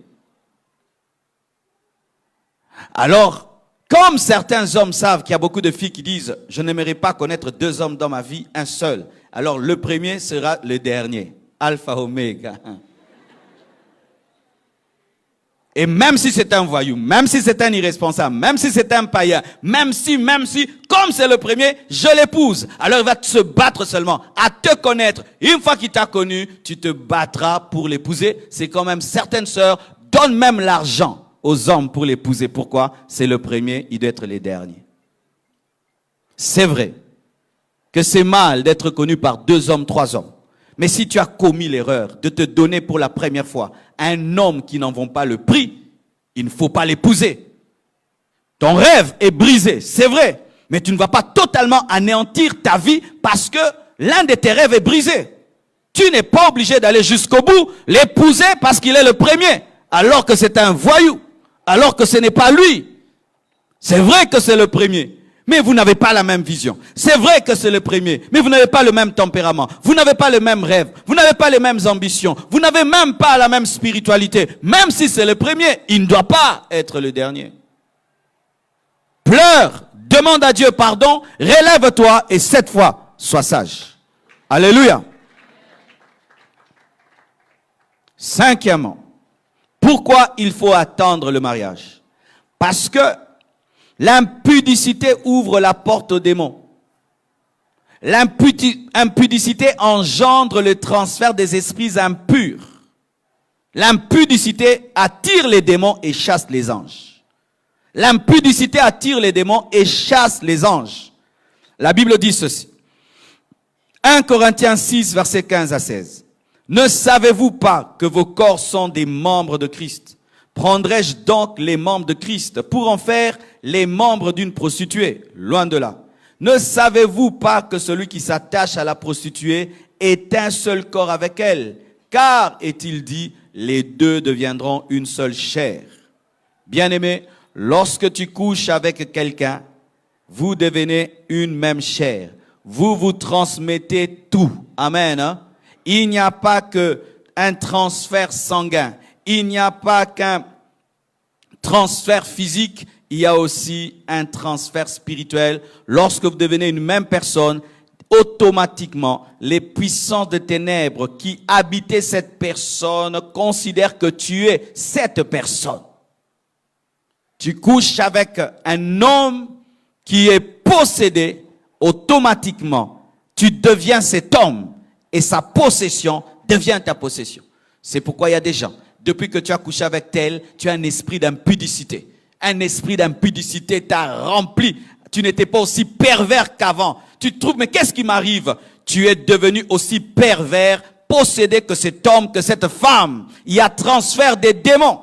Alors, comme certains hommes savent qu'il y a beaucoup de filles qui disent « Je n'aimerais pas connaître deux hommes dans ma vie, un seul. » Alors, le premier sera le dernier. Alpha, Oméga. Et même si c'est un voyou, même si c'est un irresponsable, même si c'est un païen, même si, comme c'est le premier, je l'épouse. Alors il va se battre seulement, à te connaître. Une fois qu'il t'a connu, tu te battras pour l'épouser. C'est quand même certaines sœurs donnent même l'argent aux hommes pour l'épouser. Pourquoi? C'est le premier, il doit être les derniers. C'est vrai que c'est mal d'être connu par 2 hommes, 3 hommes. Mais si tu as commis l'erreur de te donner pour la première fois un homme qui n'en vaut pas le prix, il ne faut pas l'épouser. Ton rêve est brisé, c'est vrai, mais tu ne vas pas totalement anéantir ta vie parce que l'un de tes rêves est brisé. Tu n'es pas obligé d'aller jusqu'au bout, l'épouser parce qu'il est le premier, alors que c'est un voyou, alors que ce n'est pas lui. C'est vrai que c'est le premier. Mais vous n'avez pas la même vision. C'est vrai que c'est le premier, mais vous n'avez pas le même tempérament. Vous n'avez pas le même rêve. Vous n'avez pas les mêmes ambitions. Vous n'avez même pas la même spiritualité. Même si c'est le premier, il ne doit pas être le dernier. Pleure, demande à Dieu pardon, relève-toi et cette fois, sois sage. Alléluia. 5e, pourquoi il faut attendre le mariage? Parce que l'impudicité ouvre la porte aux démons. L'impudicité engendre le transfert des esprits impurs. L'impudicité attire les démons et chasse les anges. L'impudicité attire les démons et chasse les anges. La Bible dit ceci. 1 Corinthiens 6, versets 15 à 16. Ne savez-vous pas que vos corps sont des membres de Christ? Prendrais-je donc les membres de Christ pour en faire les membres d'une prostituée? Loin de là. Ne savez-vous pas que celui qui s'attache à la prostituée est un seul corps avec elle? Car, est-il dit, les deux deviendront une seule chair. Bien-aimé, lorsque tu couches avec quelqu'un, vous devenez une même chair. Vous vous transmettez tout. Amen. Hein? Il n'y a pas qu'un transfert sanguin. Il n'y a pas qu'un transfert physique, il y a aussi un transfert spirituel. Lorsque vous devenez une même personne, automatiquement, les puissances de ténèbres qui habitaient cette personne considèrent que tu es cette personne. Tu couches avec un homme qui est possédé, automatiquement, tu deviens cet homme et sa possession devient ta possession. C'est pourquoi il y a des gens, depuis que tu as couché avec tel, tu as un esprit d'impudicité. Un esprit d'impudicité t'a rempli. Tu n'étais pas aussi pervers qu'avant. Tu te trouves, mais qu'est-ce qui m'arrive? Tu es devenu aussi pervers, possédé que cet homme, que cette femme. Il y a transfert des démons.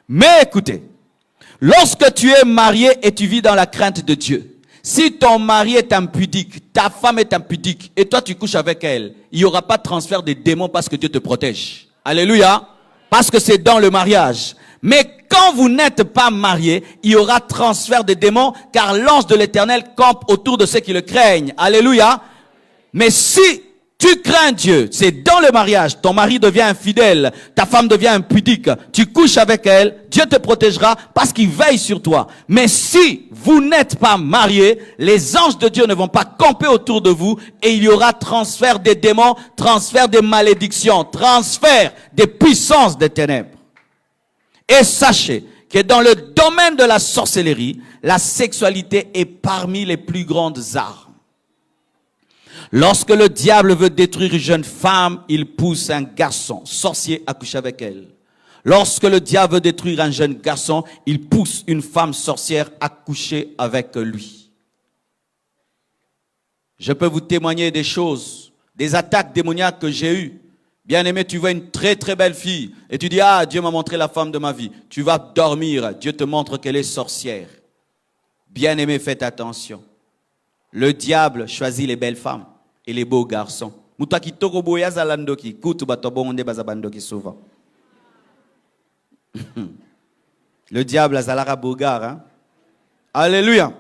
Mais écoutez, lorsque tu es marié et tu vis dans la crainte de Dieu, si ton mari est impudique, ta femme est impudique, et toi tu couches avec elle, il n'y aura pas de transfert des démons parce que Dieu te protège. Alléluia. Parce que c'est dans le mariage. Mais quand vous n'êtes pas marié, il y aura transfert de démons, car l'ange de l'Éternel campe autour de ceux qui le craignent. Alléluia. Mais si tu crains Dieu, c'est dans le mariage, ton mari devient infidèle, ta femme devient impudique, tu couches avec elle, Dieu te protégera parce qu'il veille sur toi. Mais si vous n'êtes pas marié, les anges de Dieu ne vont pas camper autour de vous et il y aura transfert des démons, transfert des malédictions, transfert des puissances des ténèbres. Et sachez que dans le domaine de la sorcellerie, la sexualité est parmi les plus grandes armes. Lorsque le diable veut détruire une jeune femme, il pousse un garçon sorcier à coucher avec elle. Lorsque le diable veut détruire un jeune garçon, il pousse une femme sorcière à coucher avec lui. Je peux vous témoigner des choses, des attaques démoniaques que j'ai eues. Bien-aimé, tu vois une très très belle fille et tu dis, ah, Dieu m'a montré la femme de ma vie. Tu vas dormir, Dieu te montre qu'elle est sorcière. Bien-aimé, faites attention. Le diable choisit les belles femmes et les beaux garçons. Le diable a zalara bogar. Hein? Alléluia.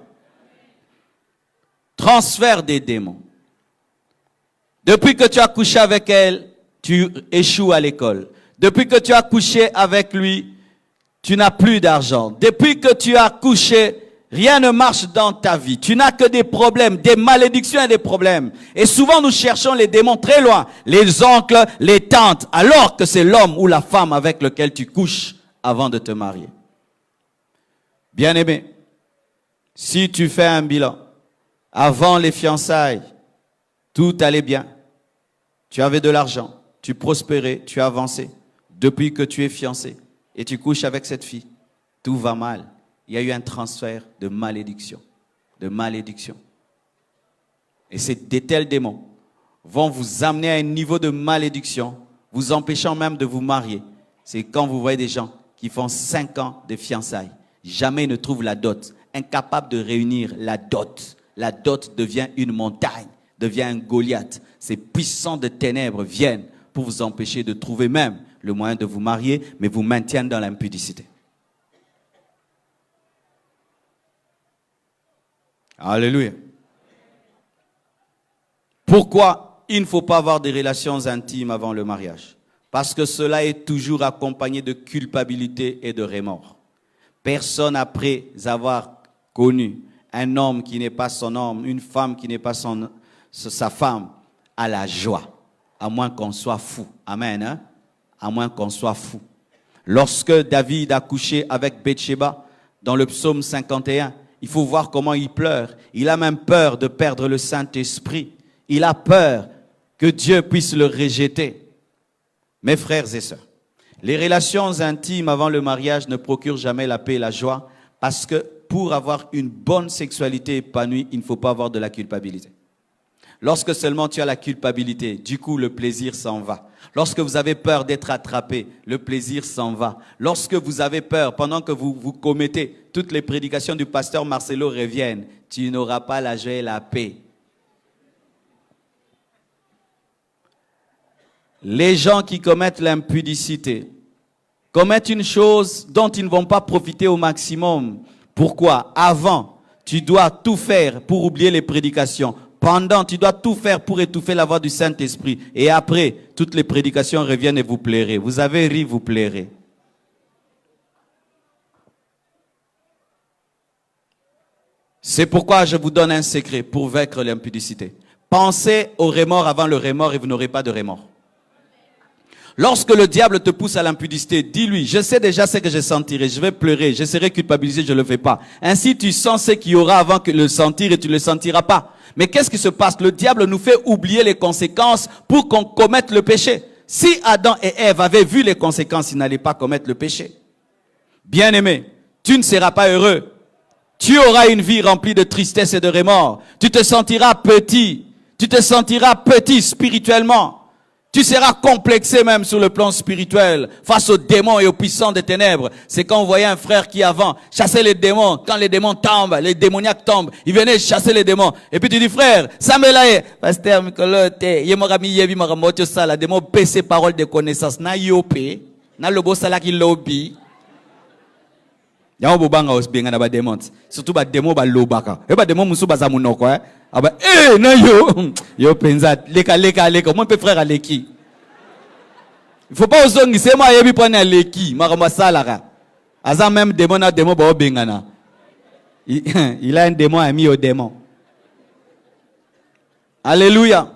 Transfert des démons. Depuis que tu as couché avec elle, tu échoues à l'école. Depuis que tu as couché avec lui, tu n'as plus d'argent. Depuis que tu as couché, rien ne marche dans ta vie. Tu n'as que des problèmes, des malédictions et des problèmes. Et souvent nous cherchons les démons très loin. Les oncles, les tantes, alors que c'est l'homme ou la femme avec lequel tu couches avant de te marier. Bien-aimé, si tu fais un bilan, avant les fiançailles, tout allait bien. Tu avais de l'argent, tu prospérais, tu avançais. Depuis que tu es fiancé et tu couches avec cette fille, tout va mal. Il y a eu un transfert de malédiction. De malédiction. Et de tels démons vont vous amener à un niveau de malédiction, vous empêchant même de vous marier. C'est quand vous voyez des gens qui font 5 ans de fiançailles. Jamais ils ne trouvent la dot. Incapables de réunir la dot. La dot devient une montagne, devient un Goliath. Ces puissants de ténèbres viennent pour vous empêcher de trouver même le moyen de vous marier, mais vous maintiennent dans l'impudicité. Alléluia. Pourquoi il ne faut pas avoir des relations intimes avant le mariage? Parce que cela est toujours accompagné de culpabilité et de remords. Personne après avoir connu un homme qui n'est pas son homme, une femme qui n'est pas sa femme, a la joie. À moins qu'on soit fou. Amen. Hein? À moins qu'on soit fou. Lorsque David a couché avec Bathsheba, dans le psaume 51, il faut voir comment il pleure. Il a même peur de perdre le Saint-Esprit. Il a peur que Dieu puisse le rejeter. Mes frères et sœurs, les relations intimes avant le mariage ne procurent jamais la paix et la joie parce que pour avoir une bonne sexualité épanouie, il ne faut pas avoir de la culpabilité. Lorsque seulement tu as la culpabilité, du coup le plaisir s'en va. Lorsque vous avez peur d'être attrapé, le plaisir s'en va. Lorsque vous avez peur, pendant que vous commettez, toutes les prédications du pasteur Marcelo reviennent, tu n'auras pas la joie et la paix. Les gens qui commettent l'impudicité commettent une chose dont ils ne vont pas profiter au maximum. Pourquoi? Avant, tu dois tout faire pour oublier les prédications. Pendant, tu dois tout faire pour étouffer la voix du Saint-Esprit. Et après, toutes les prédications reviennent et vous plairez. Vous avez ri, vous plairez. C'est pourquoi je vous donne un secret pour vaincre l'impudicité. Pensez au remords avant le remords et vous n'aurez pas de remords. Lorsque le diable te pousse à l'impudicité, dis-lui, je sais déjà ce que je sentirai, je vais pleurer, je serai culpabilisé, je ne le fais pas. Ainsi, tu sens ce qu'il y aura avant que le sentir et tu ne le sentiras pas. Mais qu'est-ce qui se passe? Le diable nous fait oublier les conséquences pour qu'on commette le péché. Si Adam et Ève avaient vu les conséquences, ils n'allaient pas commettre le péché. Bien-aimé, tu ne seras pas heureux. Tu auras une vie remplie de tristesse et de remords. Tu te sentiras petit. Tu te sentiras petit spirituellement. Tu seras complexé même sur le plan spirituel face aux démons et aux puissants des ténèbres. C'est quand vous voyez un frère qui avant chassait les démons. Quand les démons tombent, les démoniaques tombent, il venait chasser les démons. Et puis tu dis, frère, ça me l'a pasteur Mikolote, yemorami yebi maramoto sala, démon PC parole de connaissance, na yopé, na lobo sala ki lobby. Yao bobanga osbenga na ba démons. Surtout ba démon ba lobaka. Et ba démon musu baza munoko aba na yo penza leka mon peu frère aleki. Il faut pas osongi c'est moi yebi pone aleki makamba salara. Aza même démon na démon ba obengana. Il a un démon ami au démon. Alléluia.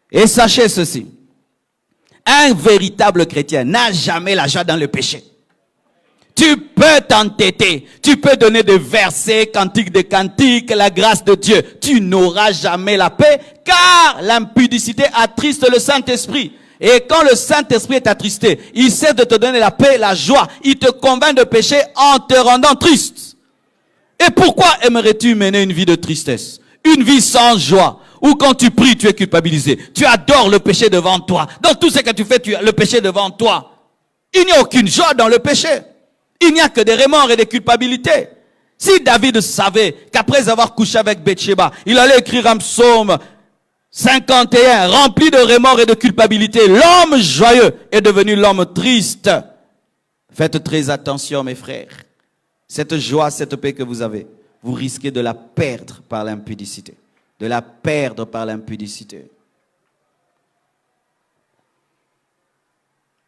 Et sachez ceci. Un véritable chrétien n'a jamais la joie dans le péché. Tu peux t'entêter, tu peux donner des versets, cantiques de cantiques, la grâce de Dieu. Tu n'auras jamais la paix, car l'impudicité attriste le Saint-Esprit. Et quand le Saint-Esprit est attristé, il cesse de te donner la paix, la joie. Il te convainc de pécher en te rendant triste. Et pourquoi aimerais-tu mener une vie de tristesse? une vie sans joie, ou quand tu pries, tu es culpabilisé. Tu adores le péché devant toi. Dans tout ce que tu fais, tu as le péché devant toi. Il n'y a aucune joie dans le péché. Il n'y a que des remords et des culpabilités. Si David savait qu'après avoir couché avec Bathsheba, il allait écrire un psaume 51, rempli de remords et de culpabilité, l'homme joyeux est devenu l'homme triste. Faites très attention, mes frères. Cette joie, cette paix que vous avez, vous risquez de la perdre par l'impudicité. De la perdre par l'impudicité.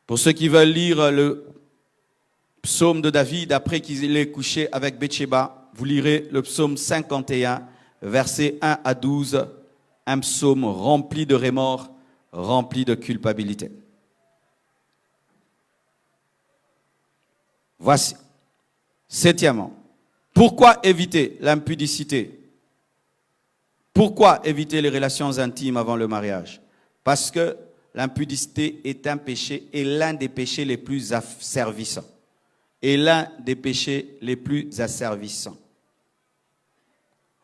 Pour ceux qui veulent lire le psaume de David, après qu'il ait couché avec Bathsheba, vous lirez le psaume 51, versets 1 à 12, un psaume rempli de remords, rempli de culpabilité. Voici. Septièmement, pourquoi éviter l'impudicité? Pourquoi éviter les relations intimes avant le mariage? Parce que l'impudicité est un péché et l'un des péchés les plus asservissants. Et l'un des péchés les plus asservissants.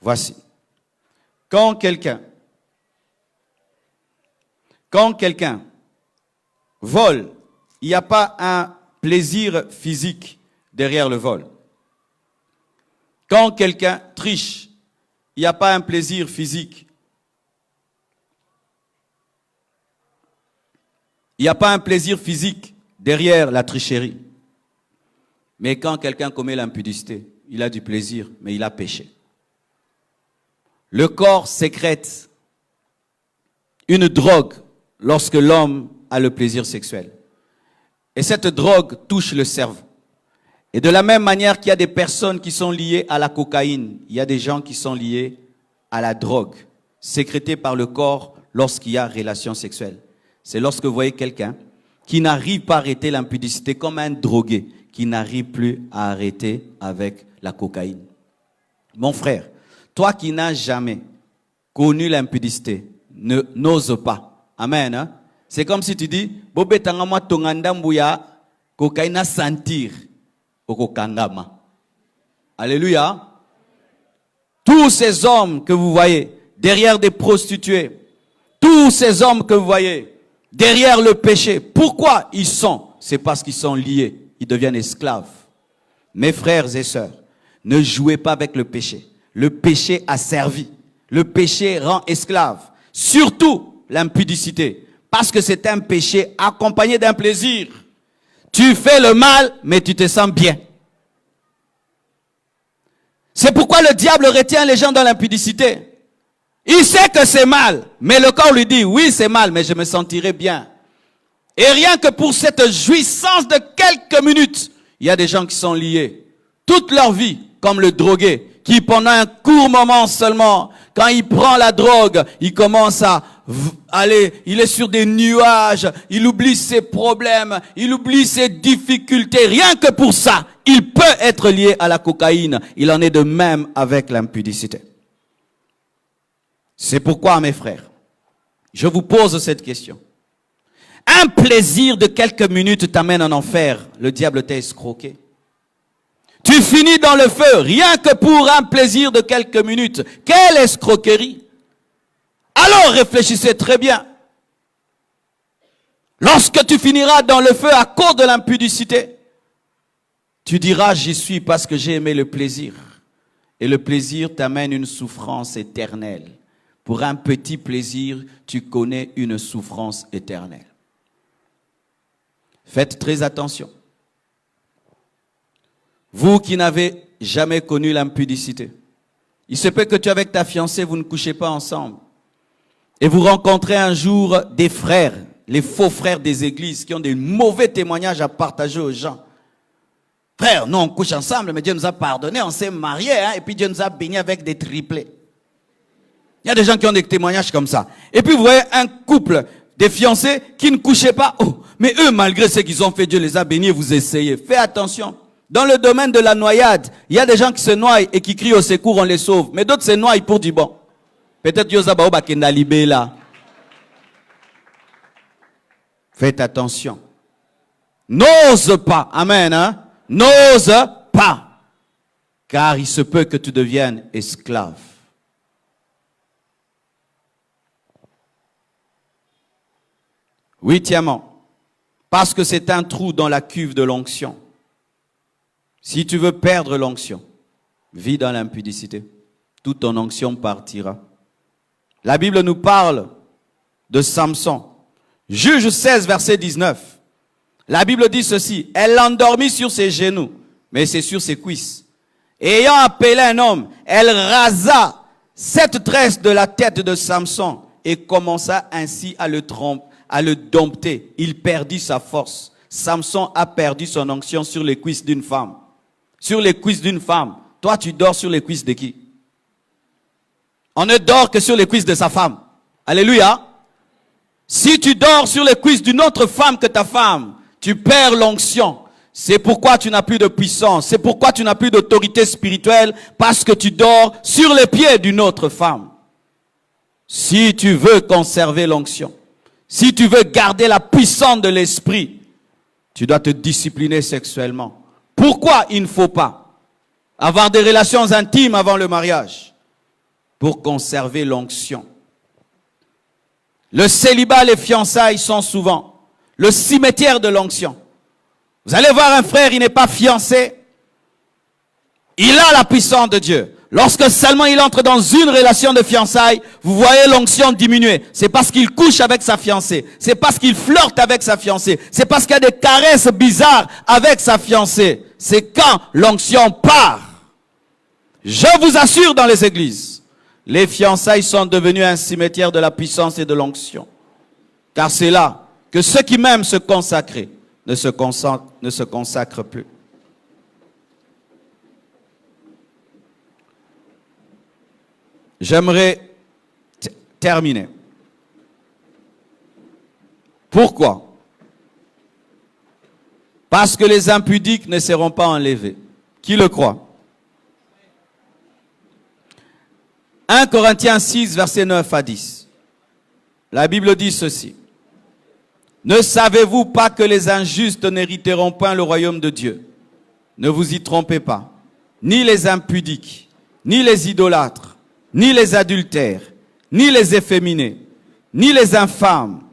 Voici. Quand quelqu'un vole, il n'y a pas un plaisir physique derrière le vol. Quand quelqu'un triche, il n'y a pas un plaisir physique. Il n'y a pas un plaisir physique derrière la tricherie. Mais quand quelqu'un commet l'impudicité, il a du plaisir, mais il a péché. Le corps sécrète une drogue lorsque l'homme a le plaisir sexuel. Et cette drogue touche le cerveau. Et de la même manière qu'il y a des personnes qui sont liées à la cocaïne, il y a des gens qui sont liés à la drogue, sécrétée par le corps lorsqu'il y a relation sexuelle. C'est lorsque vous voyez quelqu'un qui n'arrive pas à arrêter l'impudicité comme un drogué, qui n'arrive plus à arrêter avec la cocaïne. Mon frère, toi qui n'as jamais connu l'impudicité, n'ose pas. Amen. Hein? C'est comme si tu dis, Bobé tangama tongandambouya, cocaïne sentir. Alléluia. Tous ces hommes que vous voyez derrière des prostituées, tous ces hommes que vous voyez derrière le péché, pourquoi ils sont? C'est parce qu'ils sont liés, ils deviennent esclaves. Mes frères et sœurs, ne jouez pas avec le péché. Le péché a servi. Le péché rend esclave. Surtout l'impudicité, parce que c'est un péché accompagné d'un plaisir. Tu fais le mal, mais tu te sens bien. C'est pourquoi le diable retient les gens dans l'impudicité. Il sait que c'est mal, mais le corps lui dit, oui, c'est mal, mais je me sentirai bien. Et rien que pour cette jouissance de quelques minutes, il y a des gens qui sont liés toute leur vie, comme le drogué, qui pendant un court moment seulement, quand il prend la drogue, il commence à aller, il est sur des nuages, il oublie ses problèmes, il oublie ses difficultés. Rien que pour ça, il peut être lié à la cocaïne. Il en est de même avec l'impudicité. C'est pourquoi, mes frères, je vous pose cette question. Un plaisir de quelques minutes t'amène en enfer. Le diable t'a escroqué. Tu finis dans le feu, rien que pour un plaisir de quelques minutes. Quelle escroquerie! Alors réfléchissez très bien. Lorsque tu finiras dans le feu à cause de l'impudicité, tu diras, j'y suis parce que j'ai aimé le plaisir. Et le plaisir t'amène une souffrance éternelle. Pour un petit plaisir, tu connais une souffrance éternelle. Faites très attention. Vous qui n'avez jamais connu l'impudicité, il se peut que tu avec ta fiancée, vous ne couchez pas ensemble. Et vous rencontrez un jour des frères, les faux frères des églises, qui ont des mauvais témoignages à partager aux gens. Frère, nous on couche ensemble, mais Dieu nous a pardonné, on s'est mariés, hein, et puis Dieu nous a bénis avec des triplés. Il y a des gens qui ont des témoignages comme ça. Et puis vous voyez un couple, des fiancés, qui ne couchaient pas. Oh, mais eux, malgré ce qu'ils ont fait, Dieu les a bénis, vous essayez. Faites attention. Dans le domaine de la noyade, il y a des gens qui se noient et qui crient au secours, on les sauve. Mais d'autres se noient pour du bon. Peut-être Yosa Baoba Kendalibé là. Faites attention. N'ose pas. Amen. Hein? N'ose pas. Car il se peut que tu deviennes esclave. Huitièmement, parce que c'est un trou dans la cuve de l'onction. Si tu veux perdre l'onction, vis dans l'impudicité. Toute ton onction partira. La Bible nous parle de Samson. Juge 16, verset 19. La Bible dit ceci. Elle l'endormit sur ses genoux, mais c'est sur ses cuisses. Et ayant appelé un homme, elle rasa cette tresse de la tête de Samson et commença ainsi à le dompter. Il perdit sa force. Samson a perdu son onction sur les cuisses d'une femme. Sur les cuisses d'une femme. Toi, tu dors sur les cuisses de qui? On ne dort que sur les cuisses de sa femme. Alléluia. Si tu dors sur les cuisses d'une autre femme que ta femme, tu perds l'onction. C'est pourquoi tu n'as plus de puissance. C'est pourquoi tu n'as plus d'autorité spirituelle, parce que tu dors sur les pieds d'une autre femme. Si tu veux conserver l'onction, si tu veux garder la puissance de l'esprit, tu dois te discipliner sexuellement. Pourquoi il ne faut pas avoir des relations intimes avant le mariage? Pour conserver l'onction. Le célibat, les fiançailles sont souvent le cimetière de l'onction. Vous allez voir un frère, il n'est pas fiancé. Il a la puissance de Dieu. Lorsque seulement il entre dans une relation de fiançailles, vous voyez l'onction diminuer. C'est parce qu'il couche avec sa fiancée. C'est parce qu'il flirte avec sa fiancée. C'est parce qu'il y a des caresses bizarres avec sa fiancée. C'est quand l'onction part. Je vous assure, dans les églises, les fiançailles sont devenues un cimetière de la puissance et de l'onction. Car c'est là que ceux qui m'aiment se consacrer ne se consacrent plus. J'aimerais terminer. Pourquoi? Parce que les impudiques ne seront pas enlevés. Qui le croit? 1 Corinthiens 6, verset 9 à 10. La Bible dit ceci. Ne savez-vous pas que les injustes n'hériteront pas le royaume de Dieu? Ne vous y trompez pas. Ni les impudiques, ni les idolâtres, ni les adultères, ni les efféminés, ni les infâmes,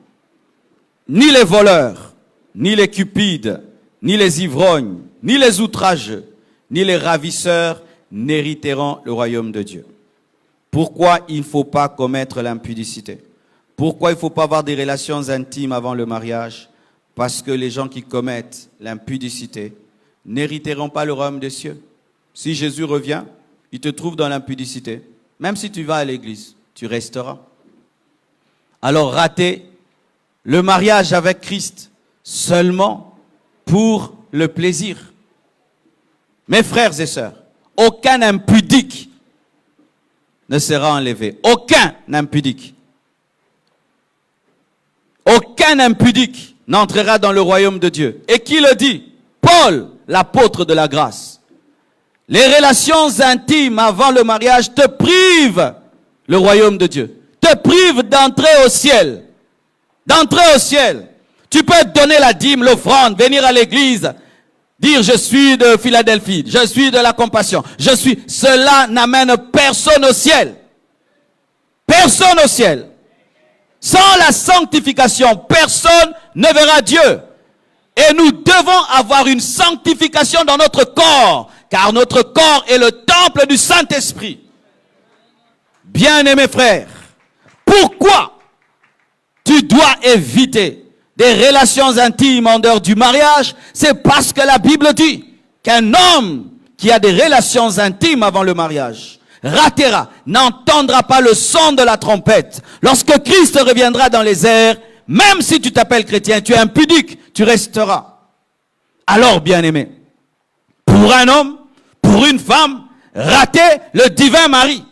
ni les voleurs, ni les cupides, ni les ivrognes, ni les outrageux, ni les ravisseurs n'hériteront le royaume de Dieu. Pourquoi il ne faut pas commettre l'impudicité? Pourquoi il ne faut pas avoir des relations intimes avant le mariage? Parce que les gens qui commettent l'impudicité n'hériteront pas le royaume des cieux. Si Jésus revient, il te trouve dans l'impudicité. Même si tu vas à l'église, tu resteras. Alors ratez le mariage avec Christ seulement pour le plaisir. Mes frères et sœurs, aucun impudique ne sera enlevé. Aucun impudique. Aucun impudique n'entrera dans le royaume de Dieu. Et qui le dit? Paul, l'apôtre de la grâce. Les relations intimes avant le mariage te privent le royaume de Dieu. Te privent d'entrer au ciel. D'entrer au ciel. Tu peux donner la dîme, l'offrande, venir à l'église, dire je suis de Philadelphie, je suis de la compassion, je suis... Cela n'amène personne au ciel. Personne au ciel. Sans la sanctification, personne ne verra Dieu. Et nous devons avoir une sanctification dans notre corps, car notre corps est le temple du Saint-Esprit. Bien-aimés frères, pourquoi tu dois éviter des relations intimes en dehors du mariage? C'est parce que la Bible dit qu'un homme qui a des relations intimes avant le mariage ratera, n'entendra pas le son de la trompette. Lorsque Christ reviendra dans les airs, même si tu t'appelles chrétien, tu es impudique, tu resteras. Alors, bien-aimé, pour un homme, pour une femme, rater le divin mari.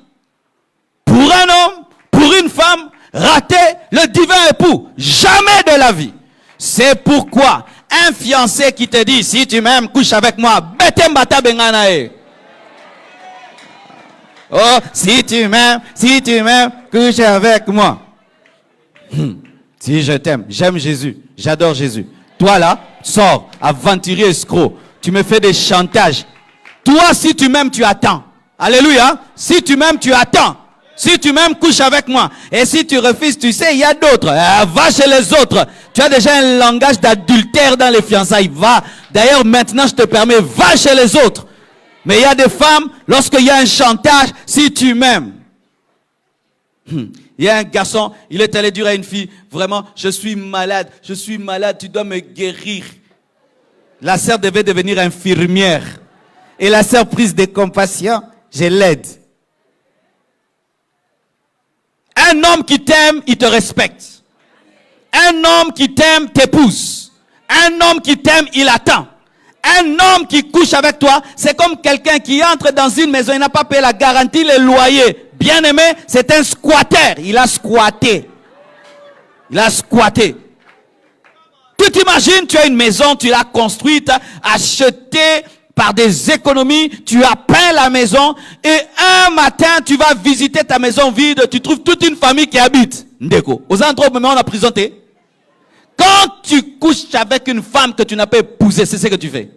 Pour un homme, pour une femme, rater le divin époux. Jamais de la vie. C'est pourquoi un fiancé qui te dit, si tu m'aimes, couche avec moi. Oh, si tu m'aimes, couche avec moi. Si je t'aime, j'aime Jésus, j'adore Jésus. Toi là, sors, aventurier escroc. Tu me fais des chantages. Toi, si tu m'aimes, tu attends. Alléluia. Si tu m'aimes, tu attends. Si tu m'aimes, couche avec moi. Et si tu refuses, tu sais, il y a d'autres. Va chez les autres. Tu as déjà un langage d'adultère dans les fiançailles. Va. D'ailleurs, maintenant, je te permets, va chez les autres. Mais il y a des femmes, lorsqu'il y a un chantage, si tu m'aimes. Il y a un garçon, il est allé dire à une fille, vraiment, je suis malade, tu dois me guérir. La sœur devait devenir infirmière. Et la sœur, prise de compassion, je l'aide. Un homme qui t'aime, il te respecte. Un homme qui t'aime, t'épouse. Un homme qui t'aime, il attend. Un homme qui couche avec toi, c'est comme quelqu'un qui entre dans une maison, il n'a pas payé la garantie, le loyer. Bien aimé, c'est un squatter. Il a squatté. Il a squatté. Tu t'imagines, tu as une maison, tu l'as construite, achetée par des économies, tu as peint la maison, et un matin, tu vas visiter ta maison vide, tu trouves toute une famille qui habite. Ndeko. Aux endroits où on a présenté. Quand tu couches avec une femme que tu n'as pas épousée, c'est ce que tu fais.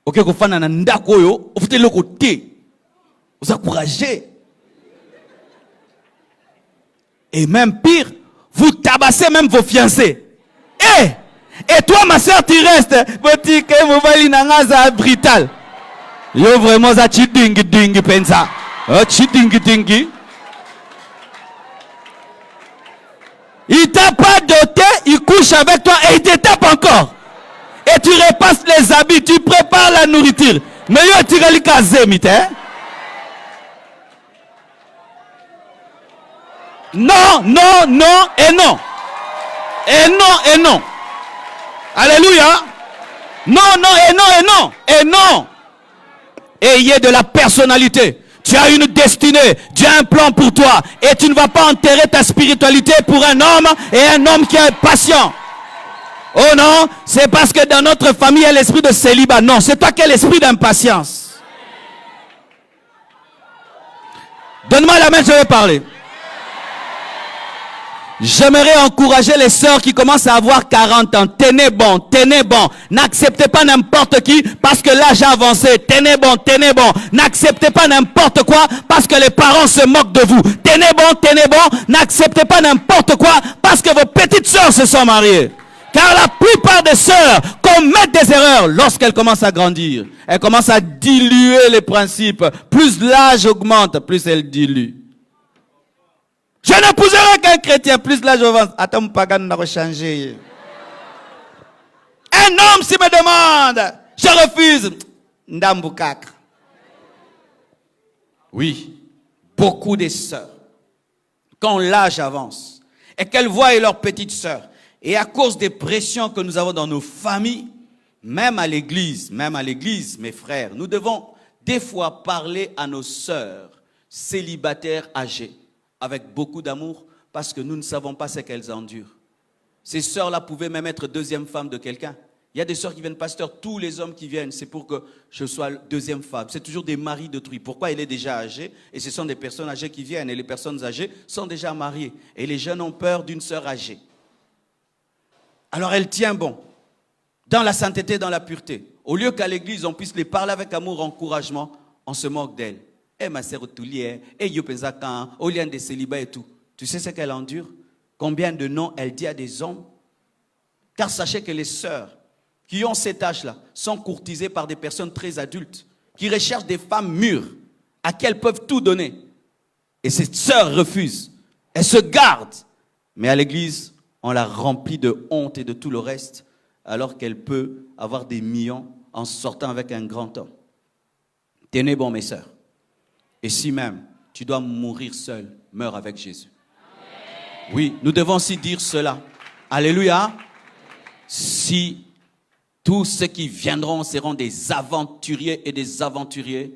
Ok, vous faites un ndako yo, vous faites le côté. Vous encouragez. Et même pire, vous tabassez même vos fiancés. Et toi, ma soeur, tu restes. Petit que vous voyez nangaza brutal. Yo vraiment ça chidingi pensa. Chidingi. Il t'a pas doté, il couche avec toi et il te tape encore. Et tu repasses les habits, tu prépares la nourriture. Mais yo tu relis kazé mite. Non, non, non et non. Et non et non. Alléluia. Non, non et non et non. Et non. Ayez de la personnalité. Tu as une destinée, Dieu a un plan pour toi. Et tu ne vas pas enterrer ta spiritualité pour un homme et un homme qui est patient. Oh non, c'est parce que dans notre famille, il y a l'esprit de célibat. Non, c'est toi qui as l'esprit d'impatience. Donne-moi la main, je vais parler. J'aimerais encourager les sœurs qui commencent à avoir 40 ans. Tenez bon, tenez bon. N'acceptez pas n'importe qui parce que l'âge a avancé. Tenez bon, tenez bon. N'acceptez pas n'importe quoi parce que les parents se moquent de vous. Tenez bon. N'acceptez pas n'importe quoi parce que vos petites sœurs se sont mariées. Car la plupart des sœurs commettent des erreurs lorsqu'elles commencent à grandir. Elles commencent à diluer les principes. Plus l'âge augmente, plus elles diluent. Je n'épouserai qu'un chrétien, plus l'âge avance. Attends, pagan n'a changé. Un homme s'il me demande, je refuse. Ndambukak. Oui, beaucoup de sœurs, quand l'âge avance, et qu'elles voient leurs petites sœurs, et à cause des pressions que nous avons dans nos familles, même à l'église, mes frères, nous devons des fois parler à nos sœurs célibataires âgées, avec beaucoup d'amour, parce que nous ne savons pas ce qu'elles endurent. Ces sœurs-là pouvaient même être deuxième femme de quelqu'un. Il y a des sœurs qui viennent, pasteur, tous les hommes qui viennent, c'est pour que je sois deuxième femme. C'est toujours des maris d'autrui. Pourquoi il est déjà âgé? Et ce sont des personnes âgées qui viennent, et les personnes âgées sont déjà mariées. Et les jeunes ont peur d'une sœur âgée. Alors elle tient bon, dans la sainteté, dans la pureté. Au lieu qu'à l'église, on puisse les parler avec amour, encouragement, on se moque d'elle. Eh ma sœur Toulier, eh Yopenzakan, au lien des célibats et tout. Tu sais ce qu'elle endure? Combien de noms elle dit à des hommes? Car sachez que les sœurs qui ont cet âge-là sont courtisées par des personnes très adultes, qui recherchent des femmes mûres, à qui elles peuvent tout donner. Et ces sœurs refusent. Elles se gardent. Mais à l'église, on la remplit de honte et de tout le reste, alors qu'elle peut avoir des millions en sortant avec un grand homme. Tenez bon, mes sœurs. Et si même tu dois mourir seul, meurs avec Jésus. Amen. Oui, nous devons aussi dire cela. Alléluia. Si tous ceux qui viendront seront des aventuriers et des aventuriers,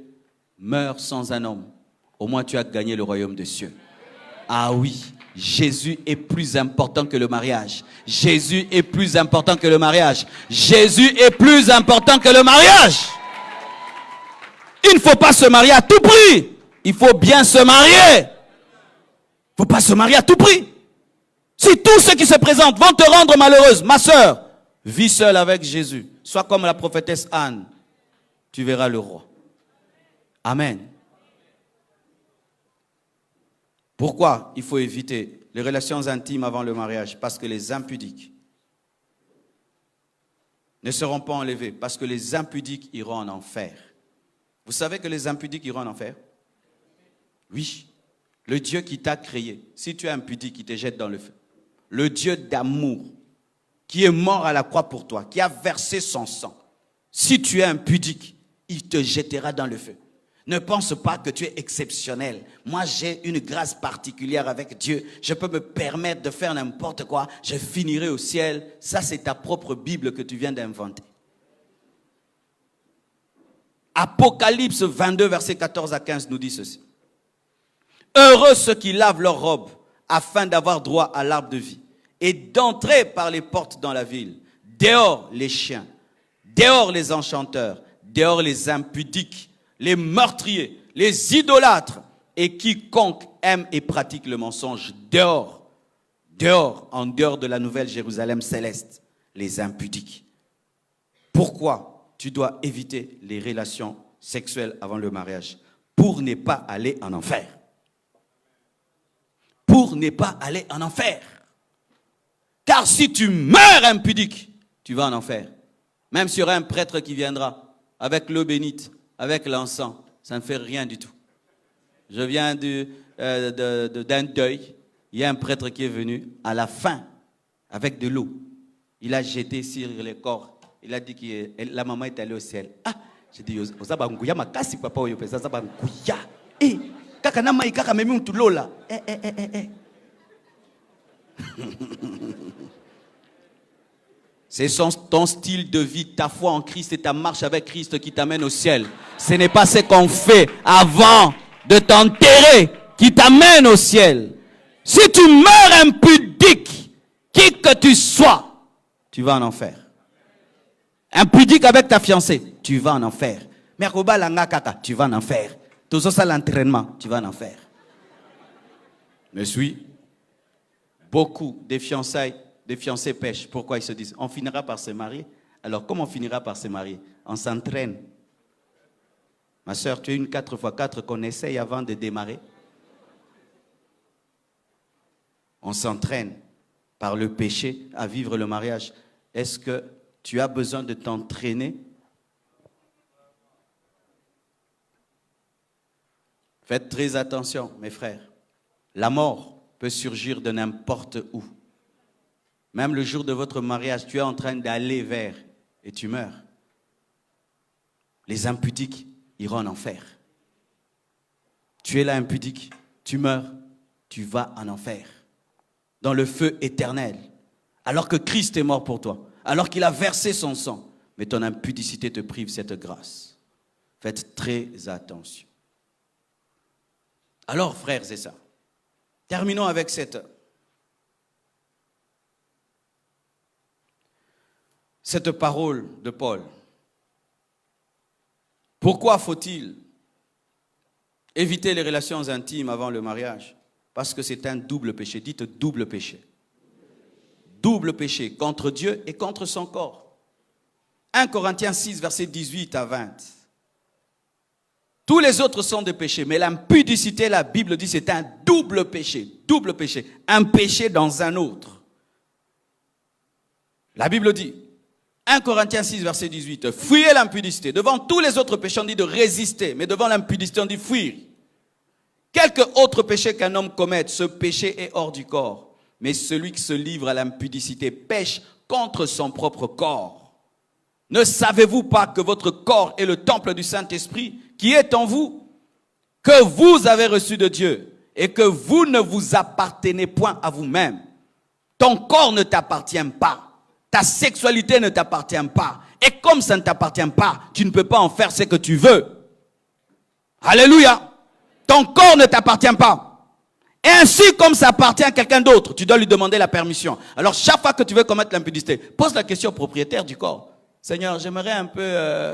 meurs sans un homme, au moins tu as gagné le royaume des cieux. Ah oui, Jésus est plus important que le mariage. Jésus est plus important que le mariage. Jésus est plus important que le mariage. Il ne faut pas se marier à tout prix. Il faut bien se marier. Il ne faut pas se marier à tout prix. Si tous ceux qui se présentent vont te rendre malheureuse, ma sœur, vis seule avec Jésus. Sois comme la prophétesse Anne. Tu verras le roi. Amen. Pourquoi il faut éviter les relations intimes avant le mariage? Parce que les impudiques ne seront pas enlevés. Parce que les impudiques iront en enfer. Vous savez que les impudiques iront en enfer? Oui. Le Dieu qui t'a créé, si tu es impudique, il te jette dans le feu. Le Dieu d'amour, qui est mort à la croix pour toi, qui a versé son sang. Si tu es impudique, il te jettera dans le feu. Ne pense pas que tu es exceptionnel. Moi, j'ai une grâce particulière avec Dieu. Je peux me permettre de faire n'importe quoi. Je finirai au ciel. Ça, c'est ta propre Bible que tu viens d'inventer. Apocalypse 22, versets 14 à 15 nous dit ceci. Heureux ceux qui lavent leurs robes afin d'avoir droit à l'arbre de vie et d'entrer par les portes dans la ville. Dehors les chiens, dehors les enchanteurs, dehors les impudiques, les meurtriers, les idolâtres et quiconque aime et pratique le mensonge. Dehors, dehors, en dehors de la nouvelle Jérusalem céleste, les impudiques. Pourquoi tu dois éviter les relations sexuelles avant le mariage? Pour ne pas aller en enfer. Pour ne pas aller en enfer. Car si tu meurs impudique, tu vas en enfer. Même s'il y aura un prêtre qui viendra avec l'eau bénite, avec l'encens, ça ne fait rien du tout. Je viens d'un deuil. Il y a un prêtre qui est venu à la fin avec de l'eau. Il a jeté sur les corps. Il a dit que la maman est allée au ciel. Ah, j'ai dit, Osabangouya makasi papa oyo pesa Osabangouya. Eh, kaka na mai kaka memi mtulola. C'est ton style de vie, ta foi en Christ et ta marche avec Christ qui t'amène au ciel. Ce n'est pas ce qu'on fait avant de t'enterrer qui t'amène au ciel. Si tu meurs impudique, qui que tu sois, tu vas en enfer. Impudique avec ta fiancée, tu vas en enfer. Merkoba langa kaka, tu vas en enfer. Tout ça, l'entraînement, tu vas en enfer. Mais oui, beaucoup des fiancés pêchent. Pourquoi ils se disent, on finira par se marier? Alors, comment on finira par se marier? On s'entraîne. Ma soeur, tu es une 4x4 qu'on essaye avant de démarrer. On s'entraîne par le péché à vivre le mariage. Est-ce que tu as besoin de t'entraîner? Faites très attention, mes frères. La mort peut surgir de n'importe où. Même le jour de votre mariage, tu es en train d'aller vers et tu meurs. Les impudiques iront en enfer. Tu es là impudique, tu meurs, tu vas en enfer. Dans le feu éternel. Alors que Christ est mort pour toi. Alors qu'il a versé son sang. Mais ton impudicité te prive cette grâce. Faites très attention. Alors, frères et sœurs, terminons avec cette parole de Paul. Pourquoi faut-il éviter les relations intimes avant le mariage? Parce que c'est un double péché. Dites double péché. Double péché contre Dieu et contre son corps. 1 Corinthiens 6, versets 18 à 20. Tous les autres sont des péchés, mais l'impudicité, la Bible dit, c'est un double péché. Double péché. Un péché dans un autre. La Bible dit, 1 Corinthiens 6, verset 18, fuyez l'impudicité. Devant tous les autres péchés, on dit de résister, mais devant l'impudicité, on dit fuir. Quelque autre péché qu'un homme commette, ce péché est hors du corps. Mais celui qui se livre à l'impudicité pêche contre son propre corps. Ne savez-vous pas que votre corps est le temple du Saint-Esprit qui est en vous, que vous avez reçu de Dieu et que vous ne vous appartenez point à vous-même? Ton corps ne t'appartient pas. Ta sexualité ne t'appartient pas. Et comme ça ne t'appartient pas, tu ne peux pas en faire ce que tu veux. Alléluia. Ton corps ne t'appartient pas. Et ainsi comme ça appartient à quelqu'un d'autre, tu dois lui demander la permission. Alors chaque fois que tu veux commettre l'impudicité, pose la question au propriétaire du corps. Seigneur, j'aimerais un peu...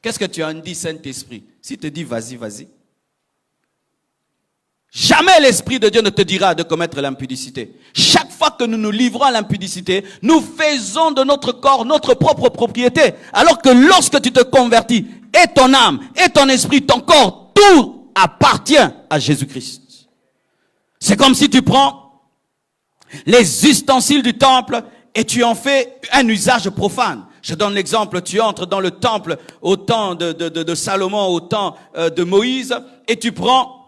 Qu'est-ce que tu en dis, Saint-Esprit? S'il te dit vas-y, vas-y. Jamais l'Esprit de Dieu ne te dira de commettre l'impudicité. Chaque fois que nous nous livrons à l'impudicité, nous faisons de notre corps notre propre propriété. Alors que lorsque tu te convertis, et ton âme, et ton esprit, ton corps, tout appartient à Jésus-Christ. C'est comme si tu prends les ustensiles du temple et tu en fais un usage profane. Je donne l'exemple, tu entres dans le temple au temps de Salomon, au temps de Moïse, et tu prends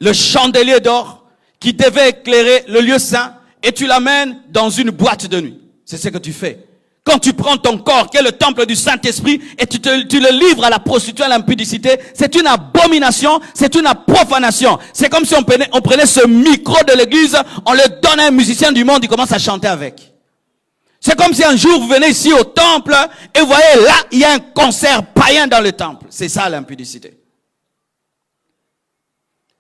le chandelier d'or qui devait éclairer le lieu saint et tu l'amènes dans une boîte de nuit. C'est ce que tu fais. Quand tu prends ton corps, qui est le temple du Saint-Esprit, et tu le livres à la prostituée, à l'impudicité, c'est une abomination, c'est une profanation. C'est comme si on prenait ce micro de l'église, on le donne à un musicien du monde, il commence à chanter avec. C'est comme si un jour vous venez ici au temple, et vous voyez là, il y a un concert païen dans le temple. C'est ça l'impudicité.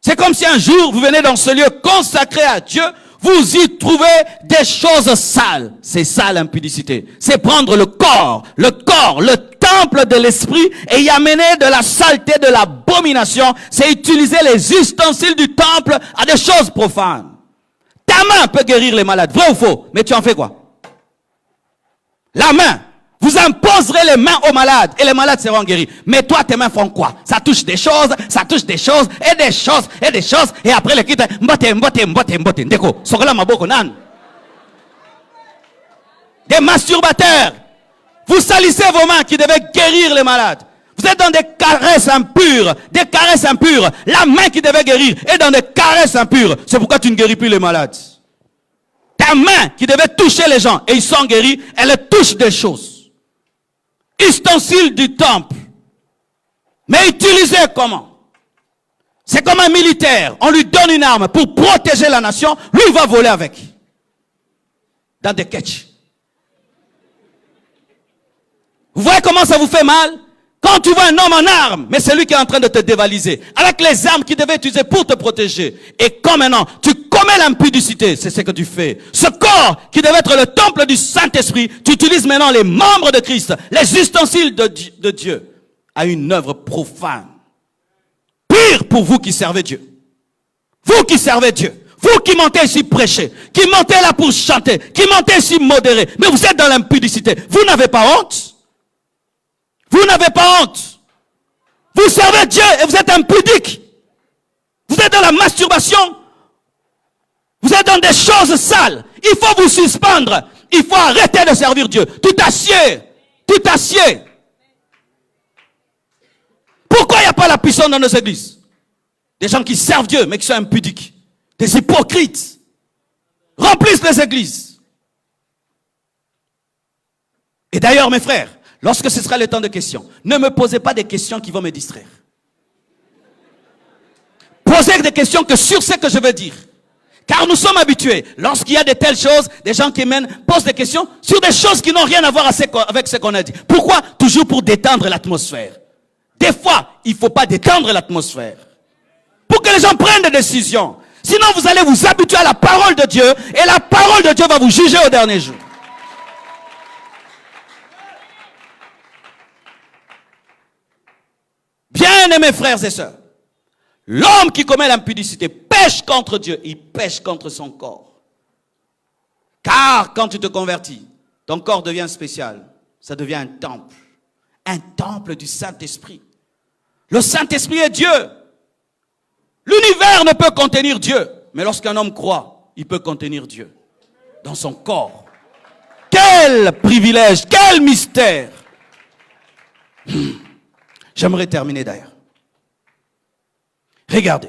C'est comme si un jour vous venez dans ce lieu consacré à Dieu, vous y trouvez des choses sales. C'est ça l'impudicité. C'est prendre le corps, le temple de l'esprit et y amener de la saleté, de l'abomination. C'est utiliser les ustensiles du temple à des choses profanes. Ta main peut guérir les malades, vrai ou faux? Mais tu en fais quoi? La main. Vous imposerez les mains aux malades et les malades seront guéris. Mais toi, tes mains font quoi? Ça touche des choses, et des choses, et des choses. Et après, les quitte, mbote. Ndeko, sokola maboko nan. Des masturbateurs. Vous salissez vos mains qui devaient guérir les malades. Vous êtes dans des caresses impures. La main qui devait guérir est dans des caresses impures. C'est pourquoi tu ne guéris plus les malades. Ta main qui devait toucher les gens et ils sont guéris, elle touche des choses. Ustensile du temple. Mais utilisé comment? C'est comme un militaire. On lui donne une arme pour protéger la nation. Lui, il va voler avec. Dans des catchs. Vous voyez comment ça vous fait mal? Quand tu vois un homme en armes, mais c'est lui qui est en train de te dévaliser. Avec les armes qu'il devait utiliser pour te protéger. Et comme maintenant, tu commets l'impudicité, c'est ce que tu fais. Ce corps qui devait être le temple du Saint-Esprit, tu utilises maintenant les membres de Christ, les ustensiles de Dieu, à une œuvre profane. Pire pour vous qui servez Dieu. Vous qui servez Dieu. Vous qui montez ici prêcher, qui montez là pour chanter, qui montez ici modérer. Mais vous êtes dans l'impudicité. Vous n'avez pas honte? Vous n'avez pas honte. Vous servez Dieu et vous êtes impudique. Vous êtes dans la masturbation. Vous êtes dans des choses sales. Il faut vous suspendre. Il faut arrêter de servir Dieu. Tout acier. Pourquoi il n'y a pas la puissance dans nos églises? Des gens qui servent Dieu mais qui sont impudiques. Des hypocrites. Remplissent les églises. Et d'ailleurs mes frères, lorsque ce sera le temps de questions, ne me posez pas des questions qui vont me distraire. Posez des questions que sur ce que je veux dire. Car nous sommes habitués, lorsqu'il y a de telles choses, des gens qui posent des questions sur des choses qui n'ont rien à voir avec ce qu'on a dit. Pourquoi? Toujours pour détendre l'atmosphère. Des fois, il ne faut pas détendre l'atmosphère. Pour que les gens prennent des décisions. Sinon, vous allez vous habituer à la parole de Dieu et la parole de Dieu va vous juger au dernier jour. Bien-aimés frères et sœurs, l'homme qui commet l'impudicité pêche contre Dieu, il pêche contre son corps. Car quand tu te convertis, ton corps devient spécial, ça devient un temple du Saint-Esprit. Le Saint-Esprit est Dieu. L'univers ne peut contenir Dieu, mais lorsqu'un homme croit, il peut contenir Dieu dans son corps. Quel privilège, quel mystère. J'aimerais terminer d'ailleurs. Regardez.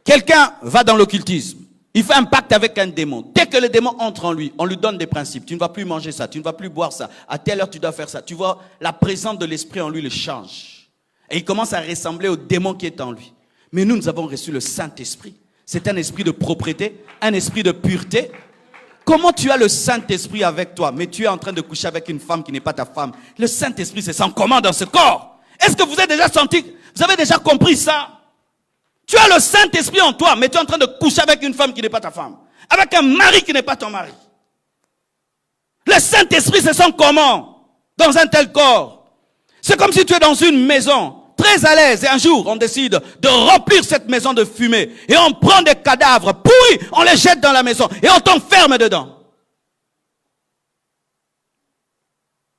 Quelqu'un va dans l'occultisme. Il fait un pacte avec un démon. Dès que le démon entre en lui, on lui donne des principes. Tu ne vas plus manger ça, tu ne vas plus boire ça. À telle heure, tu dois faire ça. Tu vois, la présence de l'esprit en lui le change. Et il commence à ressembler au démon qui est en lui. Mais nous avons reçu le Saint-Esprit. C'est un esprit de propreté, un esprit de pureté. Comment tu as le Saint-Esprit avec toi, mais tu es en train de coucher avec une femme qui n'est pas ta femme? Le Saint-Esprit se sent comment dans ce corps? Est-ce que vous avez déjà senti, vous avez déjà compris ça? Tu as le Saint-Esprit en toi, mais tu es en train de coucher avec une femme qui n'est pas ta femme. Avec un mari qui n'est pas ton mari. Le Saint-Esprit se sent comment dans un tel corps? C'est comme si tu es dans une maison, très à l'aise, et un jour, on décide de remplir cette maison de fumée, et on prend des cadavres pourris, on les jette dans la maison, et on t'enferme dedans.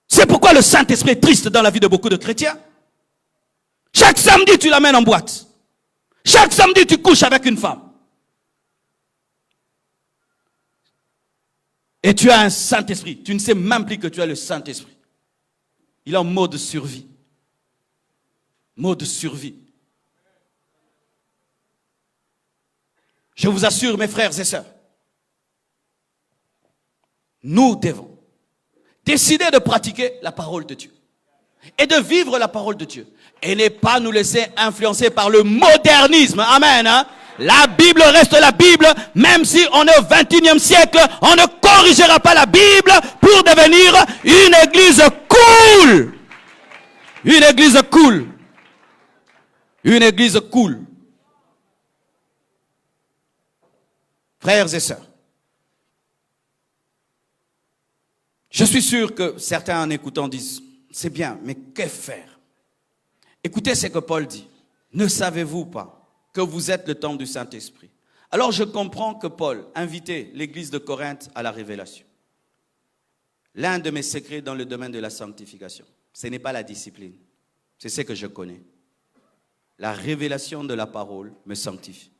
C'est pourquoi le Saint-Esprit est triste dans la vie de beaucoup de chrétiens. Chaque samedi, tu l'amènes en boîte. Chaque samedi, tu couches avec une femme. Et tu as un Saint-Esprit. Tu ne sais même plus que tu as le Saint-Esprit. Il est en mode survie. Mode survie. Je vous assure, mes frères et sœurs, nous devons décider de pratiquer la parole de Dieu et de vivre la parole de Dieu et ne pas nous laisser influencer par le modernisme. Amen. Hein? La Bible reste la Bible, même si on est au 21e siècle, on ne corrigera pas la Bible pour devenir une église cool. Une église cool. Une église cool. Frères et sœurs, je suis sûr que certains en écoutant disent, c'est bien, mais que faire? Écoutez ce que Paul dit. Ne savez-vous pas que vous êtes le temple du Saint-Esprit? Alors je comprends que Paul invitait l'église de Corinthe à la révélation. L'un de mes secrets dans le domaine de la sanctification, ce n'est pas la discipline, c'est ce que je connais. La révélation de la parole me sanctifie.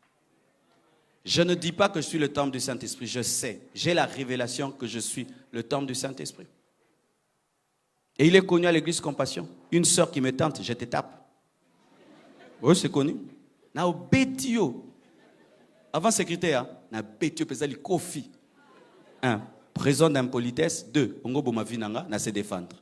Je ne dis pas que je suis le temple du Saint-Esprit, je sais, j'ai la révélation que je suis le temple du Saint-Esprit. Et il est connu à l'église Compassion. Une sœur qui me tente, je te tape. Oui, c'est connu. Na obetio. Avant secrétaire, na betio pesali kofi. 1. Présent d'impolitesse. 2. Ongo boma vinanga na se défendre.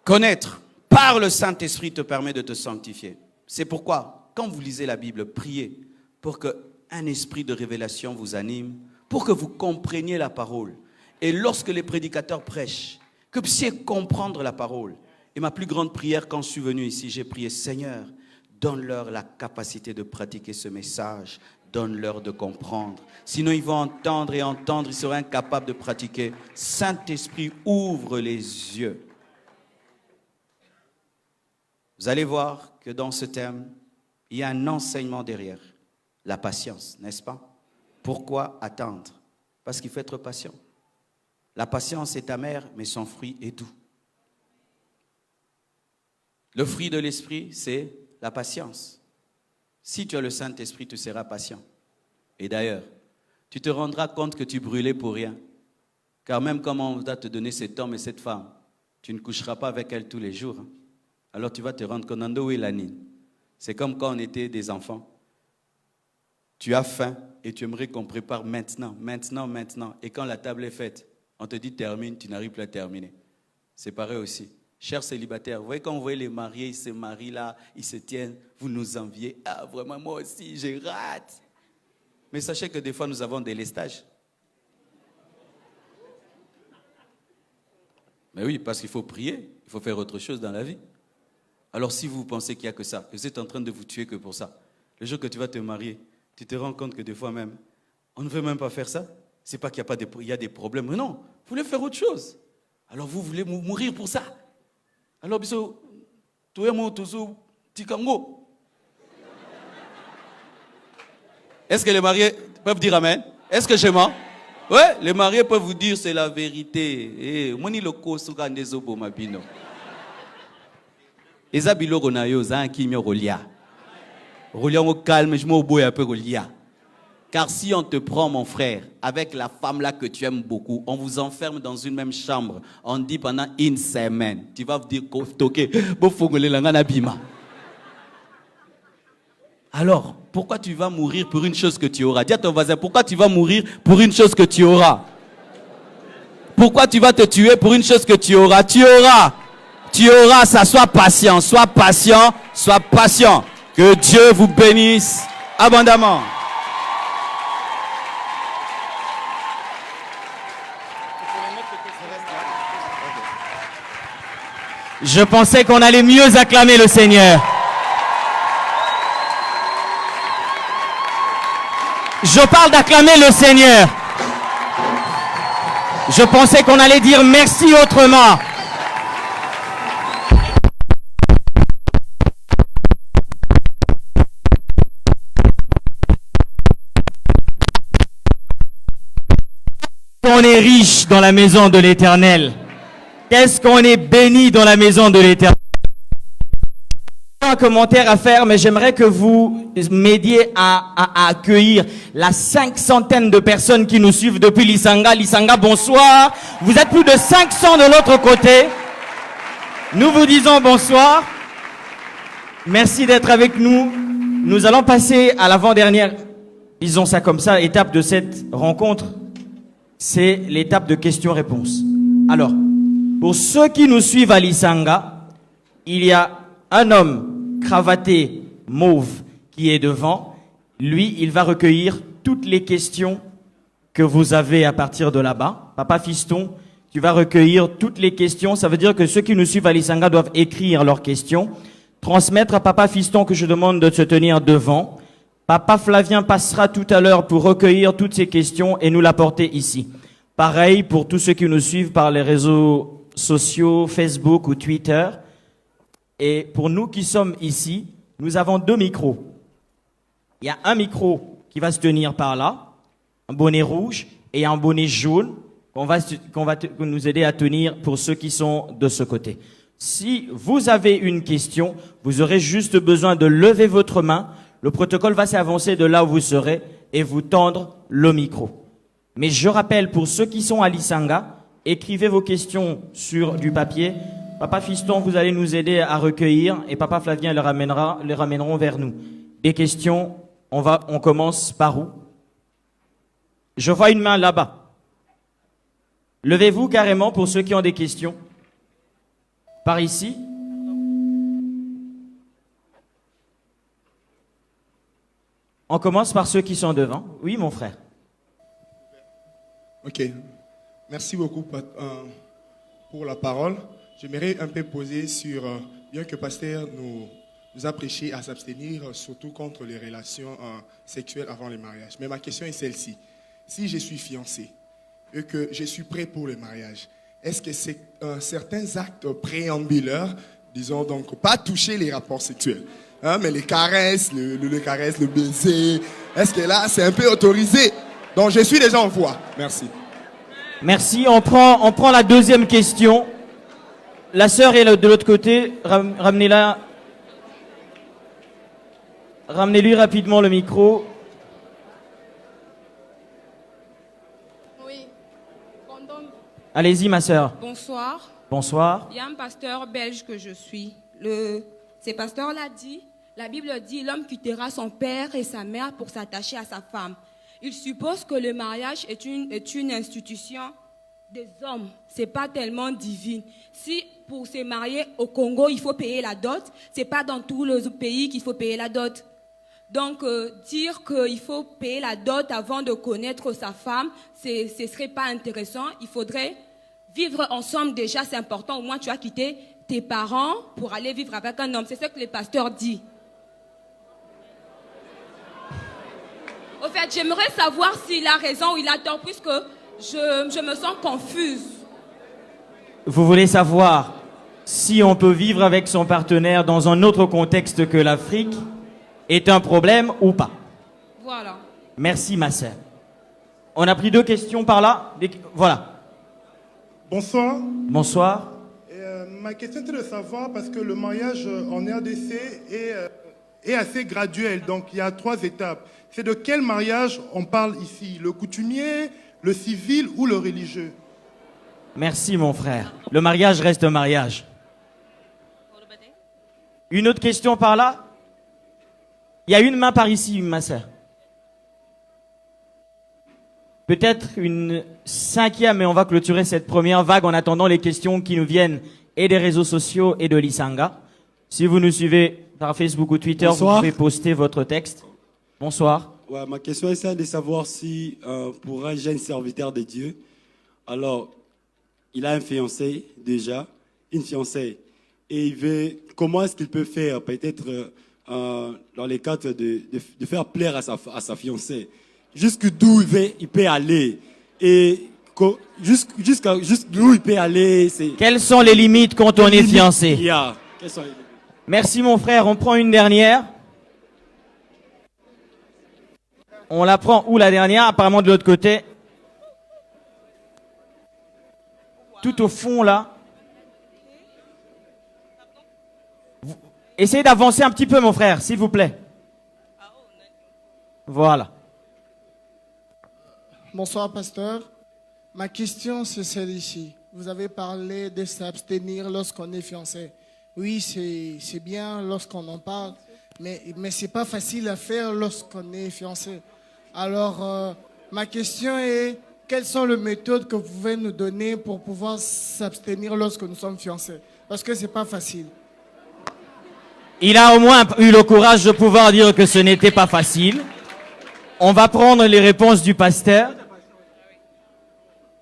Connaître par le Saint-Esprit te permet de te sanctifier. C'est pourquoi, quand vous lisez la Bible, priez pour qu'un esprit de révélation vous anime, pour que vous compreniez la parole. Et lorsque les prédicateurs prêchent, que vous puissiez comprendre la parole. Et ma plus grande prière quand je suis venu ici, j'ai prié, Seigneur, donne-leur la capacité de pratiquer ce message, donne-leur de comprendre. Sinon, ils vont entendre et entendre, ils seront incapables de pratiquer. Saint-Esprit, ouvre les yeux. Vous allez voir que dans ce thème, il y a un enseignement derrière. La patience, n'est-ce pas? Pourquoi attendre? Parce qu'il faut être patient. La patience est amère, mais son fruit est doux. Le fruit de l'esprit, c'est la patience. Si tu as le Saint-Esprit, tu seras patient. Et d'ailleurs, tu te rendras compte que tu brûlais pour rien. Car même comme on va te donner cet homme et cette femme, tu ne coucheras pas avec elle tous les jours. Alors tu vas te rendre compte, c'est comme quand on était des enfants. Tu as faim et tu aimerais qu'on prépare maintenant. Et quand la table est faite, on te dit termine, tu n'arrives plus à terminer. C'est pareil aussi. Chers célibataires, vous voyez quand vous voyez les mariés, ils se marient là, ils se tiennent, vous nous enviez. Ah vraiment, moi aussi, je rate. Mais sachez que des fois, nous avons des lestages. Mais oui, parce qu'il faut prier, il faut faire autre chose dans la vie. Alors si vous pensez qu'il n'y a que ça, que vous êtes en train de vous tuer que pour ça, le jour que tu vas te marier, tu te rends compte que des fois même, on ne veut même pas faire ça. C'est pas qu'il y a des problèmes. Mais non, vous voulez faire autre chose. Alors vous voulez mourir pour ça. Alors, est-ce que les mariés peuvent dire amen? Est-ce que je mens? Oui, les mariés peuvent vous dire c'est la vérité. Car si on te prend, mon frère, avec la femme là que tu aimes beaucoup, on vous enferme dans une même chambre, on dit pendant une semaine, tu vas vous dire alors, pourquoi tu vas mourir pour une chose que tu auras? Dis à ton voisin, pourquoi tu vas mourir pour une chose que tu auras? Pourquoi tu vas te tuer pour une chose que tu auras? Tu auras ça, sois patient, sois patient, sois patient. Que Dieu vous bénisse abondamment. Je pensais qu'on allait mieux acclamer le Seigneur. Je parle d'acclamer le Seigneur. Je pensais qu'on allait dire merci autrement. On est riche dans la maison de l'Éternel. Qu'est-ce qu'on est béni dans la maison de l'Éternel? Un commentaire à faire, mais j'aimerais que vous m'aidiez à accueillir la 500aine de personnes qui nous suivent depuis Lisanga. Lisanga, bonsoir. Vous êtes plus de 500 de l'autre côté. Nous vous disons bonsoir. Merci d'être avec nous. Nous allons passer à l'avant-dernière, disons ça comme ça, étape de cette rencontre. C'est l'étape de questions-réponses. Alors, pour ceux qui nous suivent à Lisanga, il y a un homme cravaté mauve qui est devant. Lui, il va recueillir toutes les questions que vous avez à partir de là-bas. Papa Fiston, tu vas recueillir toutes les questions. Ça veut dire que ceux qui nous suivent à Lisanga doivent écrire leurs questions, transmettre à Papa Fiston que je demande de se tenir devant. Papa Flavien passera tout à l'heure pour recueillir toutes ces questions et nous l'apporter ici. Pareil pour tous ceux qui nous suivent par les réseaux sociaux, Facebook ou Twitter. Et pour nous qui sommes ici, nous avons 2 micros. Il y a un micro qui va se tenir par là, un bonnet rouge et un bonnet jaune qu'on va nous aider à tenir pour ceux qui sont de ce côté. Si vous avez une question, vous aurez juste besoin de lever votre main. Le protocole va s'avancer de là où vous serez et vous tendre le micro. Mais je rappelle pour ceux qui sont à Lisanga, écrivez vos questions sur du papier. Papa Fiston, vous allez nous aider à recueillir et Papa Flavien les ramèneront vers nous. Des questions, on commence par où? Je vois une main là-bas. Levez-vous carrément pour ceux qui ont des questions. Par ici. On commence par ceux qui sont devant. Oui, mon frère. Ok. Merci beaucoup pour la parole. J'aimerais un peu poser sur, bien que Pasteur nous a prêché à s'abstenir, surtout contre les relations sexuelles avant le mariage. Mais ma question est celle-ci. Si je suis fiancé et que je suis prêt pour le mariage, est-ce que c'est certains actes préambulaires, disons donc, pas toucher les rapports sexuels, hein, mais les caresses, le baiser, est-ce que là, c'est un peu autorisé? Donc, je suis déjà en voie. Merci. Merci. On prend la deuxième question. La sœur est de l'autre côté. Ramenez-la. Ramenez-lui rapidement le micro. Oui. Allez-y, ma sœur. Bonsoir. Bonsoir. Il y a un pasteur belge que je suis. Ce pasteur l'a dit. La Bible dit, l'homme quittera son père et sa mère pour s'attacher à sa femme. Il suppose que le mariage est une institution des hommes. C'est pas tellement divine. Si pour se marier au Congo, il faut payer la dot, c'est pas dans tous les pays qu'il faut payer la dot. Donc, dire qu'il faut payer la dot avant de connaître sa femme, ce serait pas intéressant. Il faudrait vivre ensemble déjà, c'est important. Au moins, tu as quitté tes parents pour aller vivre avec un homme. C'est ce que le pasteur dit. Au fait, j'aimerais savoir s'il a raison ou il a tort, puisque je me sens confuse. Vous voulez savoir si on peut vivre avec son partenaire dans un autre contexte que l'Afrique est un problème ou pas? Voilà. Merci, ma sœur. On a pris 2 questions par là. Voilà. Bonsoir. Bonsoir. Ma question était de savoir, parce que le mariage en RDC est assez graduel, donc il y a 3 étapes. C'est de quel mariage on parle ici? Le coutumier, le civil ou le religieux? Merci, mon frère. Le mariage reste un mariage. Une autre question par là? Il y a une main par ici, ma sœur. Peut-être une 5e, mais on va clôturer cette première vague en attendant les questions qui nous viennent et des réseaux sociaux et de Lisanga. Si vous nous suivez par Facebook ou Twitter, Bonsoir. vous pouvez poster votre texte. Bonsoir. Ouais, ma question est celle de savoir si pour un jeune serviteur de Dieu, alors il a un fiancé déjà, une fiancée, et il veut, comment est-ce qu'il peut faire peut-être dans les cadres de faire plaire à sa fiancée, jusqu'où il peut aller et jusqu'où il peut aller. Quelles sont les limites quand on est fiancé? Quelles sont les limites? Merci, mon frère. On prend une dernière. On la prend où, la dernière? Apparemment de l'autre côté. Tout au fond, là. Essayez d'avancer un petit peu, mon frère, s'il vous plaît. Voilà. Bonsoir, pasteur. Ma question, c'est celle-ci. Vous avez parlé de s'abstenir lorsqu'on est fiancé. Oui, c'est bien lorsqu'on en parle, mais ce n'est pas facile à faire lorsqu'on est fiancé. Alors, ma question est, quelles sont les méthodes que vous pouvez nous donner pour pouvoir s'abstenir lorsque nous sommes fiancés? Parce que ce n'est pas facile. Il a au moins eu le courage de pouvoir dire que ce n'était pas facile. On va prendre les réponses du pasteur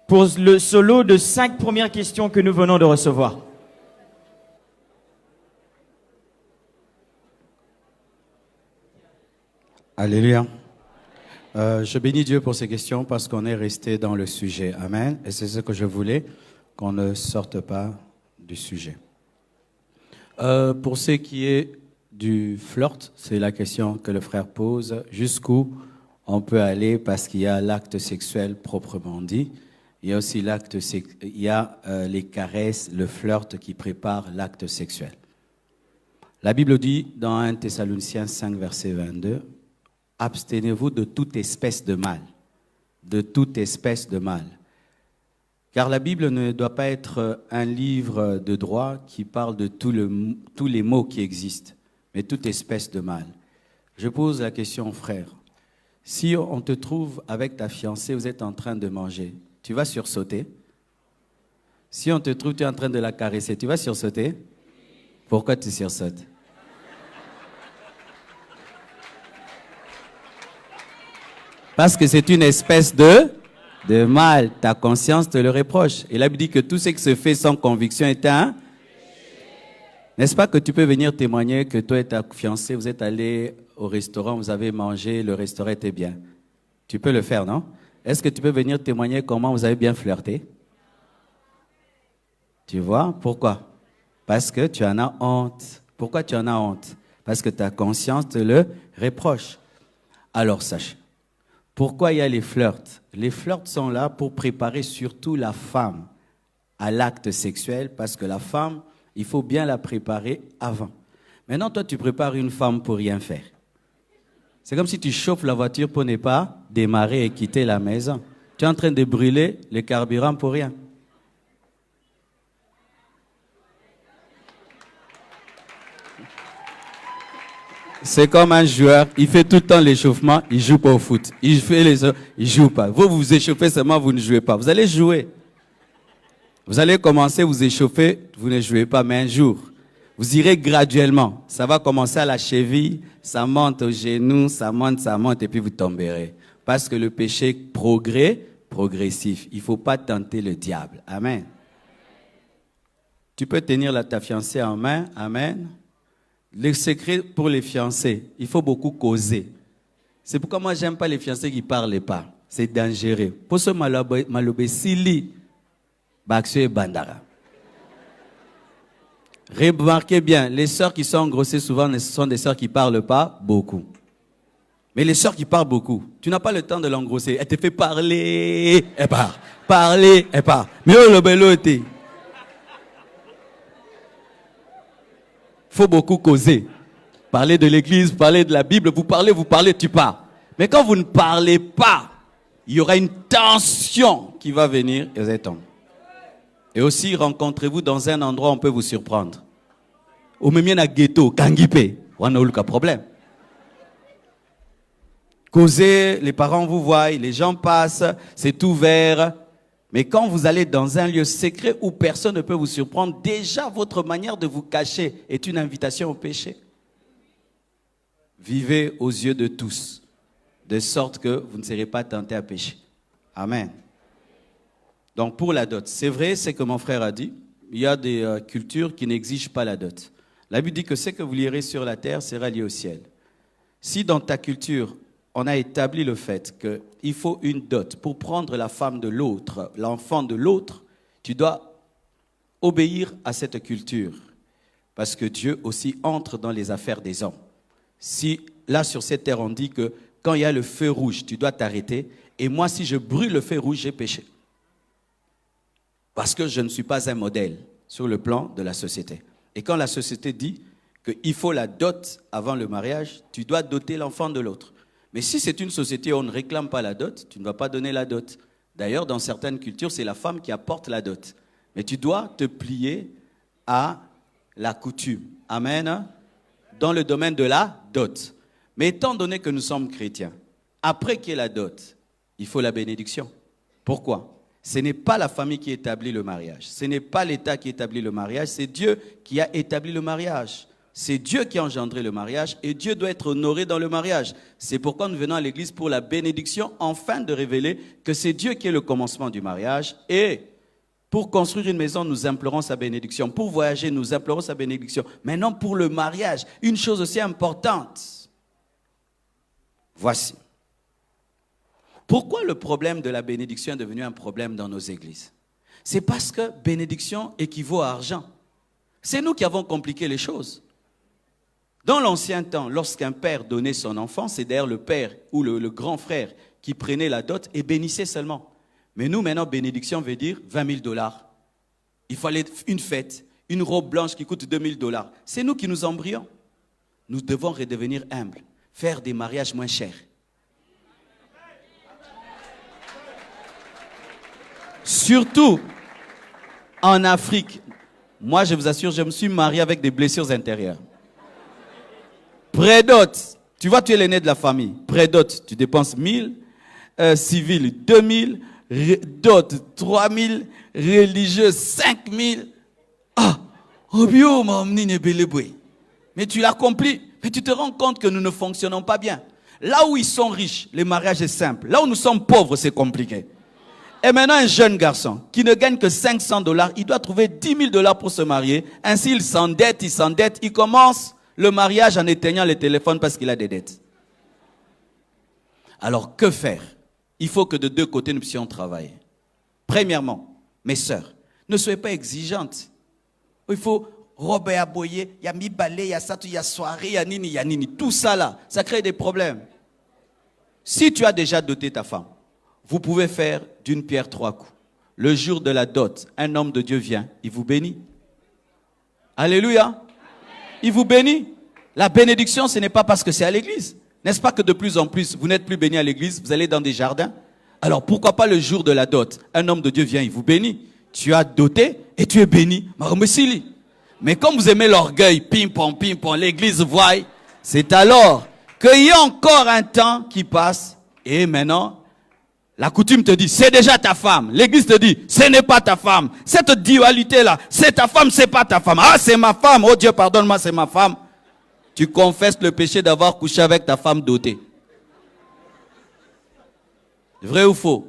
pour le solo de 5 premières questions que nous venons de recevoir. Alléluia. Je bénis Dieu pour ces questions parce qu'on est resté dans le sujet. Amen. Et c'est ce que je voulais, qu'on ne sorte pas du sujet. Pour ce qui est du flirt, c'est la question que le frère pose. Jusqu'où on peut aller parce qu'il y a l'acte sexuel proprement dit. Il y a aussi les caresses, le flirt qui prépare l'acte sexuel. La Bible dit dans 1 Thessaloniciens 5, verset 22, « Abstenez-vous de toute espèce de mal. » De toute espèce de mal. Car la Bible ne doit pas être un livre de droit qui parle de tous les maux qui existent, mais toute espèce de mal. Je pose la question, frère. Si on te trouve avec ta fiancée, vous êtes en train de manger, tu vas sursauter? Si on te trouve, tu es en train de la caresser, tu vas sursauter? Pourquoi tu sursautes? Parce que c'est une espèce de mal. Ta conscience te le reproche. Et là, il dit que tout ce qui se fait sans conviction est un... N'est-ce pas que tu peux venir témoigner que toi et ta fiancée, vous êtes allés au restaurant, vous avez mangé, le restaurant était bien. Tu peux le faire, non? Est-ce que tu peux venir témoigner comment vous avez bien flirté? Tu vois? Pourquoi? Parce que tu en as honte. Pourquoi tu en as honte? Parce que ta conscience te le reproche. Alors sache. Pourquoi il y a les flirts? Les flirts sont là pour préparer surtout la femme à l'acte sexuel, parce que la femme, il faut bien la préparer avant. Maintenant, toi, tu prépares une femme pour rien faire. C'est comme si tu chauffes la voiture pour ne pas démarrer et quitter la maison. Tu es en train de brûler le carburant pour rien. C'est comme un joueur, il fait tout le temps l'échauffement, il ne joue pas au foot. Il ne joue pas. Vous vous échauffez seulement, vous ne jouez pas. Vous allez jouer. Vous allez commencer, vous échauffer, vous ne jouez pas, mais un jour, vous irez graduellement. Ça va commencer à la cheville, ça monte au genou, ça monte, et puis vous tomberez. Parce que le péché est progressif. Il ne faut pas tenter le diable. Amen. Tu peux tenir ta fiancée en main. Amen. Le secret pour les fiancés, il faut beaucoup causer. C'est pourquoi moi, j'aime pas les fiancés qui ne parlent pas. C'est dangereux. Pour ce malobé, sili, baksu et bandara. Remarquez bien, les sœurs qui sont engrossées souvent, ce sont des sœurs qui ne parlent pas beaucoup. Mais les sœurs qui parlent beaucoup, tu n'as pas le temps de l'engrosser. Elle te fait parler, elle part. Parler, elle part. Mais oh, le bello était. Il faut beaucoup causer. Parler de l'église, parler de la Bible, vous parlez, tu pars. Mais quand vous ne parlez pas, il y aura une tension qui va venir et vous êtes tombés. Et aussi, rencontrez-vous dans un endroit où on peut vous surprendre. Au même un ghetto, Kangipe, on a aucun problème. Causez, les parents vous voient, les gens passent, c'est ouvert. Mais quand vous allez dans un lieu secret où personne ne peut vous surprendre, déjà votre manière de vous cacher est une invitation au péché. Vivez aux yeux de tous, de sorte que vous ne serez pas tentés à pécher. Amen. Donc pour la dot, c'est vrai, c'est que mon frère a dit, il y a des cultures qui n'exigent pas la dot. La Bible dit que ce que vous lierez sur la terre sera lié au ciel. Si dans ta culture, on a établi le fait qu'il faut une dot pour prendre la femme de l'autre, l'enfant de l'autre, tu dois obéir à cette culture. Parce que Dieu aussi entre dans les affaires des hommes. Si là sur cette terre on dit que quand il y a le feu rouge, tu dois t'arrêter, et moi si je brûle le feu rouge, j'ai péché. Parce que je ne suis pas un modèle sur le plan de la société. Et quand la société dit qu'il faut la dot avant le mariage, tu dois doter l'enfant de l'autre. Mais si c'est une société où on ne réclame pas la dot, tu ne vas pas donner la dot. D'ailleurs, dans certaines cultures, c'est la femme qui apporte la dot. Mais tu dois te plier à la coutume. Amen. Dans le domaine de la dot. Mais étant donné que nous sommes chrétiens, après qu'il y ait la dot, il faut la bénédiction. Pourquoi? Ce n'est pas la famille qui établit le mariage. Ce n'est pas l'État qui établit le mariage. C'est Dieu qui a établi le mariage. C'est Dieu qui a engendré le mariage et Dieu doit être honoré dans le mariage. C'est pourquoi nous venons à l'église pour la bénédiction, afin de révéler que c'est Dieu qui est le commencement du mariage. Et pour construire une maison, nous implorons sa bénédiction. Pour voyager, nous implorons sa bénédiction. Maintenant, pour le mariage, une chose aussi importante. Voici. Pourquoi le problème de la bénédiction est devenu un problème dans nos églises? C'est parce que bénédiction équivaut à argent. C'est nous qui avons compliqué les choses. Dans l'ancien temps, lorsqu'un père donnait son enfant, c'est d'ailleurs le père ou le grand frère qui prenait la dot et bénissait seulement. Mais nous, maintenant, bénédiction veut dire 20 000 $. Il fallait une fête, une robe blanche qui coûte 2 000 $. C'est nous qui nous embrions. Nous devons redevenir humbles, faire des mariages moins chers. Surtout en Afrique. Moi, je vous assure, je me suis marié avec des blessures intérieures. Prédot, tu vois, tu es l'aîné de la famille. Prédot, tu dépenses 1000, civil 2000, dot 3000, religieux 5000. Ah, obio, mais tu l'accomplis. Mais tu te rends compte que nous ne fonctionnons pas bien. Là où ils sont riches, le mariage est simple. Là où nous sommes pauvres, c'est compliqué. Et maintenant, un jeune garçon qui ne gagne que 500 $, il doit trouver 10 000 $ pour se marier. Ainsi, il s'endette, il commence le mariage en éteignant le téléphone parce qu'il a des dettes. Alors, que faire? Il faut que de deux côtés, nous puissions travailler. Premièrement, mes sœurs, ne soyez pas exigeantes. Il faut robe à boyer, il y a mi balai, il y a ça, il y a soirée, il y a nini. Tout ça là, ça crée des problèmes. Si tu as déjà doté ta femme, vous pouvez faire d'une pierre 3 coups. Le jour de la dot, un homme de Dieu vient, il vous bénit. Alléluia. Il vous bénit. La bénédiction, ce n'est pas parce que c'est à l'église. N'est-ce pas que de plus en plus, vous n'êtes plus bénis à l'église, vous allez dans des jardins? Alors pourquoi pas le jour de la dot? Un homme de Dieu vient, il vous bénit. Tu as doté et tu es béni. Mais comme vous aimez l'orgueil, ping-pong, l'église voit, c'est alors qu'il y a encore un temps qui passe et maintenant, la coutume te dit, c'est déjà ta femme. L'église te dit, ce n'est pas ta femme. Cette dualité-là, c'est ta femme, c'est pas ta femme. Ah, c'est ma femme. Oh Dieu, pardonne-moi, c'est ma femme. Tu confesses le péché d'avoir couché avec ta femme dotée. Vrai ou faux?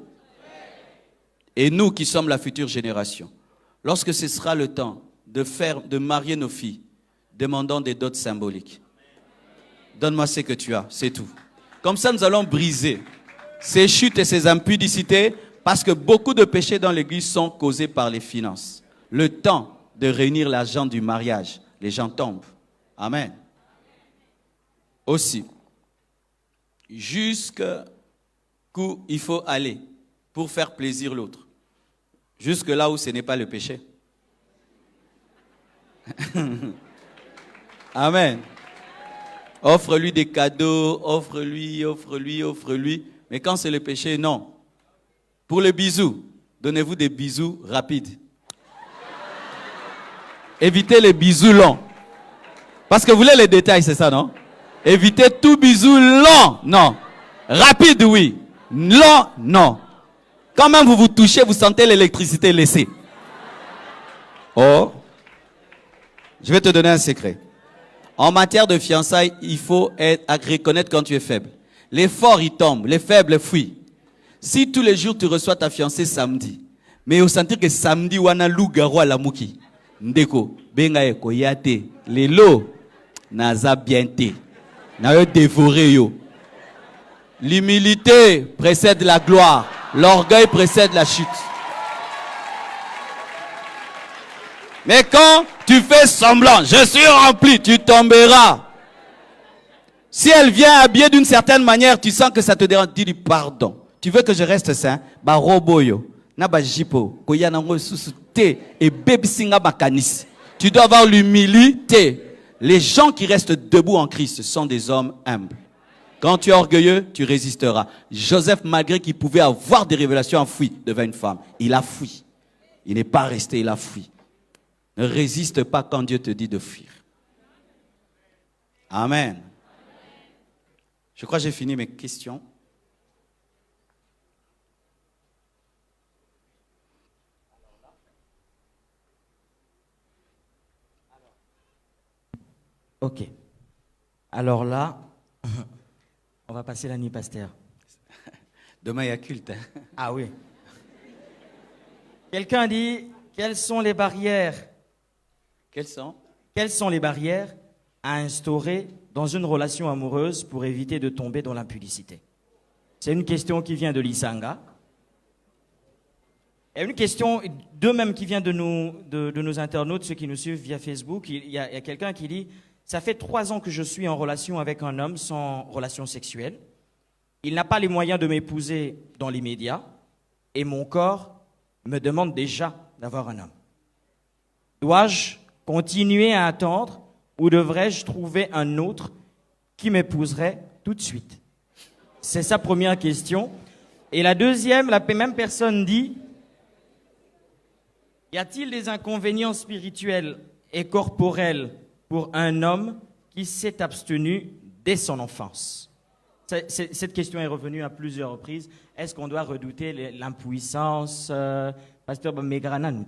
Et nous qui sommes la future génération, lorsque ce sera le temps de marier nos filles, demandons des dots symboliques. Donne-moi ce que tu as, c'est tout. Comme ça, nous allons briser ces chutes et ces impudicités, parce que beaucoup de péchés dans l'église sont causés par les finances. Le temps de réunir l'argent du mariage, les gens tombent. Amen. Aussi, jusqu'où il faut aller pour faire plaisir l'autre. Jusque là où ce n'est pas le péché. Amen. Offre-lui des cadeaux, offre-lui. Mais quand c'est le péché, non. Pour le bisou, donnez-vous des bisous rapides. Évitez les bisous longs. Parce que vous voulez les détails, c'est ça, non? Évitez tout bisou long, non. Rapide, oui. Long, non. Quand même vous vous touchez, vous sentez l'électricité laissée. Oh. Je vais te donner un secret. En matière de fiançailles, il faut reconnaître quand tu es faible. Les forts, ils tombent. Les faibles fuient. Si tous les jours tu reçois ta fiancée samedi, mais au sentir que samedi, wana loup-garou à la mouki, ndeko, bengaye koyate, les lots, naza bienté, na dévoré yo. L'humilité précède la gloire. L'orgueil précède la chute. Mais quand tu fais semblant, je suis rempli, tu tomberas. Si elle vient habillée d'une certaine manière, tu sens que ça te dérange, dis-lui pardon. Tu veux que je reste sain? Ba roboyo, na ba jipo, koyanango susute et bebisinga bakanis. Tu dois avoir l'humilité. Les gens qui restent debout en Christ sont des hommes humbles. Quand tu es orgueilleux, tu résisteras. Joseph, malgré qu'il pouvait avoir des révélations, a fui devant une femme. Il a fui. Il n'est pas resté, il a fui. Ne résiste pas quand Dieu te dit de fuir. Amen. Je crois que j'ai fini mes questions. Ok. Alors là, on va passer la nuit, pasteur. Demain, il y a culte. Hein? Ah oui. Quelqu'un dit, quelles sont les barrières? Quelles sont? Quelles sont les barrières à instaurer dans une relation amoureuse pour éviter de tomber dans l'impudicité? C'est une question qui vient de l'Isanga. Et une question d'eux-mêmes qui vient de nos internautes, ceux qui nous suivent via Facebook. Il y a quelqu'un qui dit, ça fait 3 ans que je suis en relation avec un homme sans relation sexuelle. Il n'a pas les moyens de m'épouser dans l'immédiat et mon corps me demande déjà d'avoir un homme. Dois-je continuer à attendre ou devrais-je trouver un autre qui m'épouserait tout de suite? C'est sa première question. Et la deuxième, la même personne dit, y a-t-il des inconvénients spirituels et corporels pour un homme qui s'est abstenu dès son enfance? Cette question est revenue à plusieurs reprises. Est-ce qu'on doit redouter l'impuissance? Pasteur Megranant.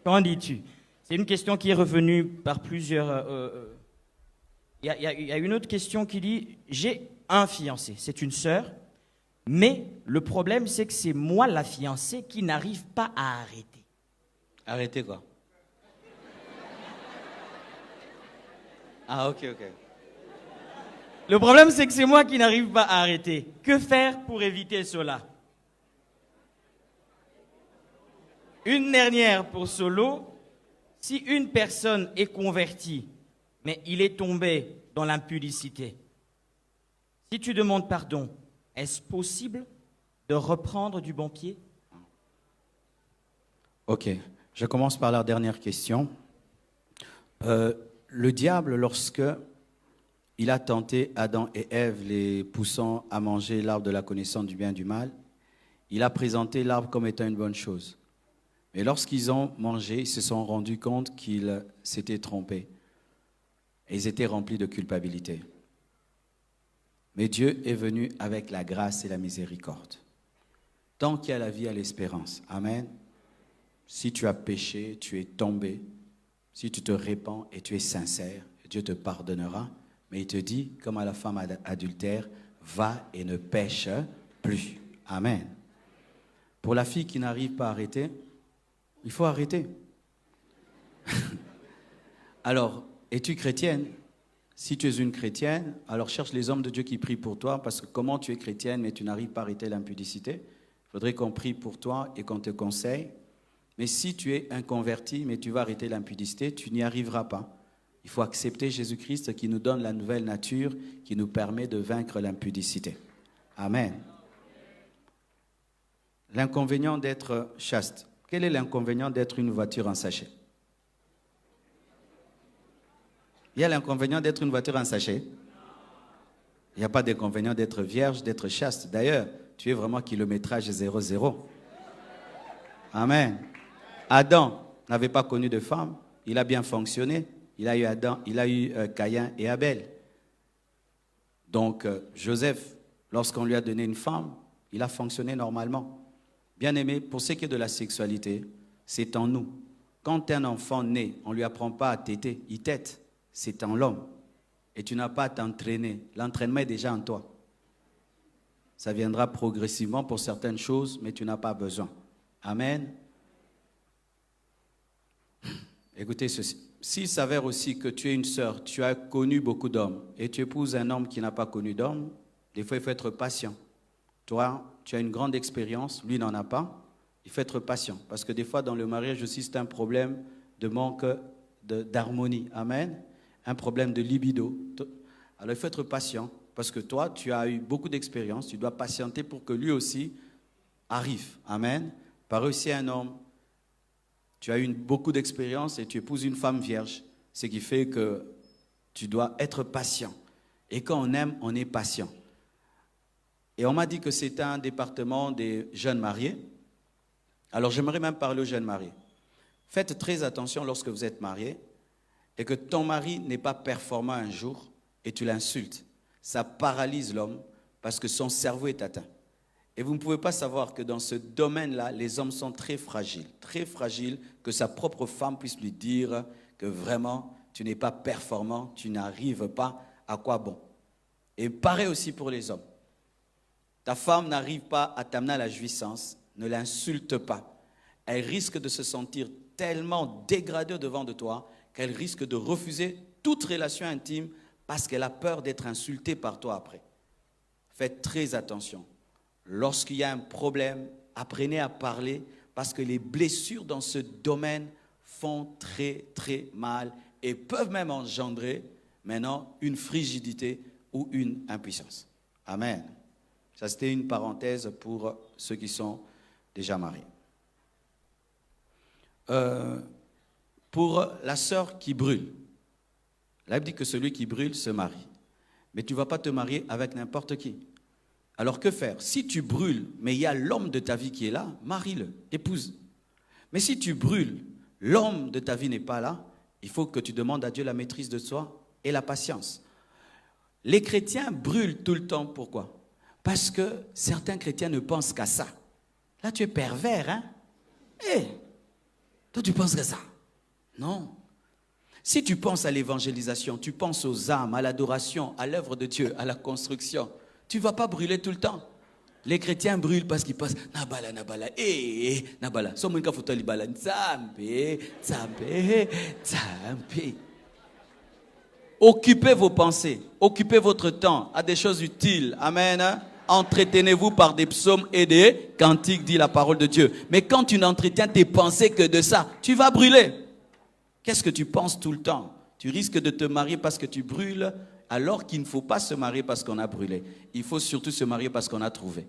Qu'en dis-tu? C'est une question qui est revenue par plusieurs... Il y a une autre question qui dit, j'ai un fiancé, c'est une sœur, mais le problème c'est que c'est moi la fiancée qui n'arrive pas à arrêter. Arrêtez quoi? Ah ok. Le problème c'est que c'est moi qui n'arrive pas à arrêter. Que faire pour éviter cela? Une dernière pour Solo. Si une personne est convertie, mais il est tombé dans l'impudicité, si tu demandes pardon, est-ce possible de reprendre du bon pied? Ok, je commence par la dernière question. Le diable, lorsque il a tenté Adam et Ève, les poussant à manger l'arbre de la connaissance du bien et du mal, il a présenté l'arbre comme étant une bonne chose. Mais lorsqu'ils ont mangé, ils se sont rendus compte qu'ils s'étaient trompés. Et ils étaient remplis de culpabilité. Mais Dieu est venu avec la grâce et la miséricorde. Tant qu'il y a la vie, il y a l'espérance. Amen. Si tu as péché, tu es tombé. Si tu te répands et tu es sincère, Dieu te pardonnera. Mais il te dit, comme à la femme adultère, va et ne pêche plus. Amen. Pour la fille qui n'arrive pas à arrêter, il faut arrêter. Alors, es-tu chrétienne? Si tu es une chrétienne, alors cherche les hommes de Dieu qui prient pour toi, parce que comment tu es chrétienne mais tu n'arrives pas à arrêter l'impudicité? Il faudrait qu'on prie pour toi et qu'on te conseille. Mais si tu es inconverti mais tu vas arrêter l'impudicité, tu n'y arriveras pas. Il faut accepter Jésus-Christ qui nous donne la nouvelle nature, qui nous permet de vaincre l'impudicité. Amen. L'inconvénient d'être chaste. Quel est l'inconvénient d'être une voiture en sachet? Il y a l'inconvénient d'être une voiture en sachet. Il n'y a pas d'inconvénient d'être vierge, d'être chaste. D'ailleurs, tu es vraiment kilométrage 0,0. Amen. Adam n'avait pas connu de femme. Il a bien fonctionné. Il a eu Caïn et Abel. Donc, Joseph, lorsqu'on lui a donné une femme, il a fonctionné normalement. Bien aimé, pour ce qui est de la sexualité, c'est en nous. Quand un enfant naît, on ne lui apprend pas à téter, il tète. C'est en l'homme. Et tu n'as pas à t'entraîner. L'entraînement est déjà en toi. Ça viendra progressivement pour certaines choses, mais tu n'as pas besoin. Amen. Écoutez ceci. S'il s'avère aussi que tu es une sœur, tu as connu beaucoup d'hommes, et tu épouses un homme qui n'a pas connu d'homme, des fois il faut être patient. Toi, tu as une grande expérience, lui n'en a pas. Il faut être patient. Parce que des fois, dans le mariage aussi, c'est un problème de manque d'harmonie. Amen. Un problème de libido. Alors, il faut être patient. Parce que toi, tu as eu beaucoup d'expérience. Tu dois patienter pour que lui aussi arrive. Amen. Par aussi un homme, tu as eu beaucoup d'expérience et tu épouses une femme vierge, ce qui fait que tu dois être patient. Et quand on aime, on est patient. Et on m'a dit que c'est un département des jeunes mariés. Alors j'aimerais même parler aux jeunes mariés. Faites très attention lorsque vous êtes mariés et que ton mari n'est pas performant un jour et tu l'insultes. Ça paralyse l'homme parce que son cerveau est atteint. Et vous ne pouvez pas savoir que dans ce domaine-là, les hommes sont très fragiles que sa propre femme puisse lui dire que vraiment, tu n'es pas performant, tu n'arrives pas à quoi bon. Et pareil aussi pour les hommes. Ta femme n'arrive pas à t'amener à la jouissance, ne l'insulte pas. Elle risque de se sentir tellement dégradée devant de toi qu'elle risque de refuser toute relation intime parce qu'elle a peur d'être insultée par toi après. Faites très attention. Lorsqu'il y a un problème, apprenez à parler parce que les blessures dans ce domaine font très très mal et peuvent même engendrer maintenant une frigidité ou une impuissance. Amen. Ça, c'était une parenthèse pour ceux qui sont déjà mariés. Pour la sœur qui brûle, la Bible dit que celui qui brûle se marie. Mais tu ne vas pas te marier avec n'importe qui. Alors que faire? Si tu brûles, mais il y a l'homme de ta vie qui est là, marie-le, épouse. Mais si tu brûles, l'homme de ta vie n'est pas là, il faut que tu demandes à Dieu la maîtrise de soi et la patience. Les chrétiens brûlent tout le temps, pourquoi? Parce que certains chrétiens ne pensent qu'à ça. Là, tu es pervers, hein? Hé, toi, tu penses qu'à ça? Non. Si tu penses à l'évangélisation, tu penses aux âmes, à l'adoration, à l'œuvre de Dieu, à la construction, tu ne vas pas brûler tout le temps. Les chrétiens brûlent parce qu'ils pensent Nabala, Nabala, Nabala. Somunka foto libala, Nzambe, Nzambe, Nzambe. Occupez vos pensées, occupez votre temps à des choses utiles. Amen. Entretenez-vous par des psaumes et des cantiques, dit la parole de Dieu. Mais quand tu n'entretiens tes pensées que de ça, tu vas brûler. Qu'est-ce que tu penses tout le temps? Tu risques de te marier parce que tu brûles, alors qu'il ne faut pas se marier parce qu'on a brûlé. Il faut surtout se marier parce qu'on a trouvé.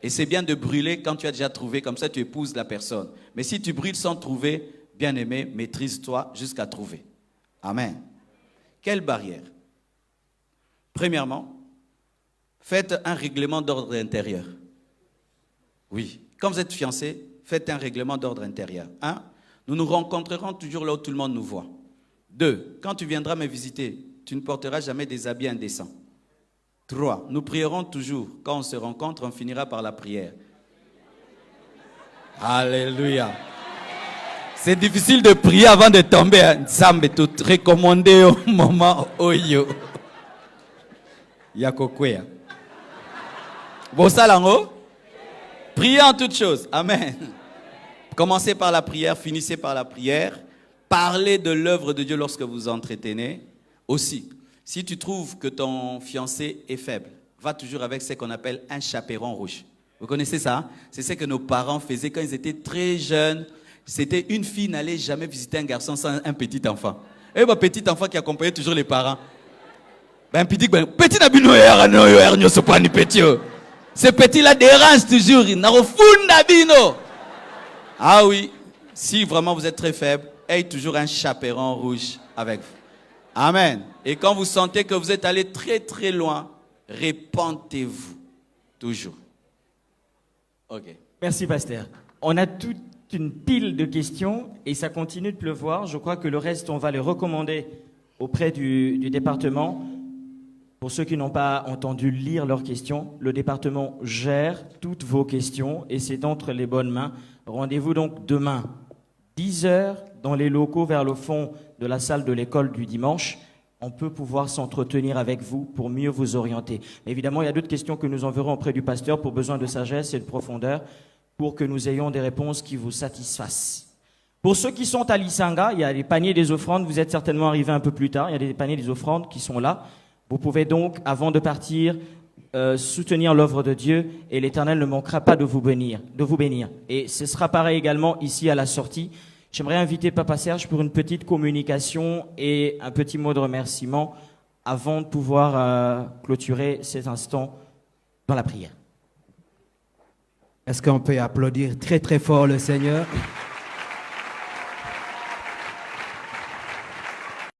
Et c'est bien de brûler quand tu as déjà trouvé, comme ça tu épouses la personne. Mais si tu brûles sans trouver, bien aimé, maîtrise-toi jusqu'à trouver. Amen. Quelle barrière? Premièrement, faites un règlement d'ordre intérieur. Oui, quand vous êtes fiancés, faites un règlement d'ordre intérieur. 1, nous nous rencontrerons toujours là où tout le monde nous voit. 2, quand tu viendras me visiter, tu ne porteras jamais des habits indécents. 3, nous prierons toujours. Quand on se rencontre, on finira par la prière. Alléluia. C'est difficile de prier avant de tomber. Nzambe tout recommandé au moment oyo. Yakokwea. Bosalango. Priez en toutes choses. Amen. Commencez par la prière, finissez par la prière. Parlez de l'œuvre de Dieu lorsque vous entretenez. Aussi, si tu trouves que ton fiancé est faible, va toujours avec ce qu'on appelle un chaperon rouge. Vous connaissez ça? C'est ce que nos parents faisaient quand ils étaient très jeunes. C'était une fille n'allait jamais visiter un garçon sans un petit enfant. Et un petit enfant qui accompagnait toujours les parents. Petit ce petit-là dérange toujours. Ah oui, si vraiment vous êtes très faible, ayez toujours un chaperon rouge avec vous. Amen. Et quand vous sentez que vous êtes allé très très loin, répentez-vous. Toujours. Ok. Merci, pasteur. On a toute une pile de questions et ça continue de pleuvoir. Je crois que le reste, on va les recommander auprès du département. Pour ceux qui n'ont pas entendu lire leurs questions, le département gère toutes vos questions et c'est entre les bonnes mains. Rendez-vous donc demain, 10h, dans les locaux vers le fond de la salle de l'école du dimanche. On peut pouvoir s'entretenir avec vous pour mieux vous orienter. Mais évidemment, il y a d'autres questions que nous enverrons auprès du pasteur pour besoin de sagesse et de profondeur pour que nous ayons des réponses qui vous satisfassent. Pour ceux qui sont à Lisanga, il y a les paniers des offrandes. Vous êtes certainement arrivés un peu plus tard. Il y a des paniers des offrandes qui sont là. Vous pouvez donc, avant de partir, soutenir l'œuvre de Dieu et l'Éternel ne manquera pas de vous bénir. Et ce sera pareil également ici à la sortie. J'aimerais inviter Papa Serge pour une petite communication et un petit mot de remerciement avant de pouvoir clôturer cet instant dans la prière. Est-ce qu'on peut applaudir très très fort le Seigneur?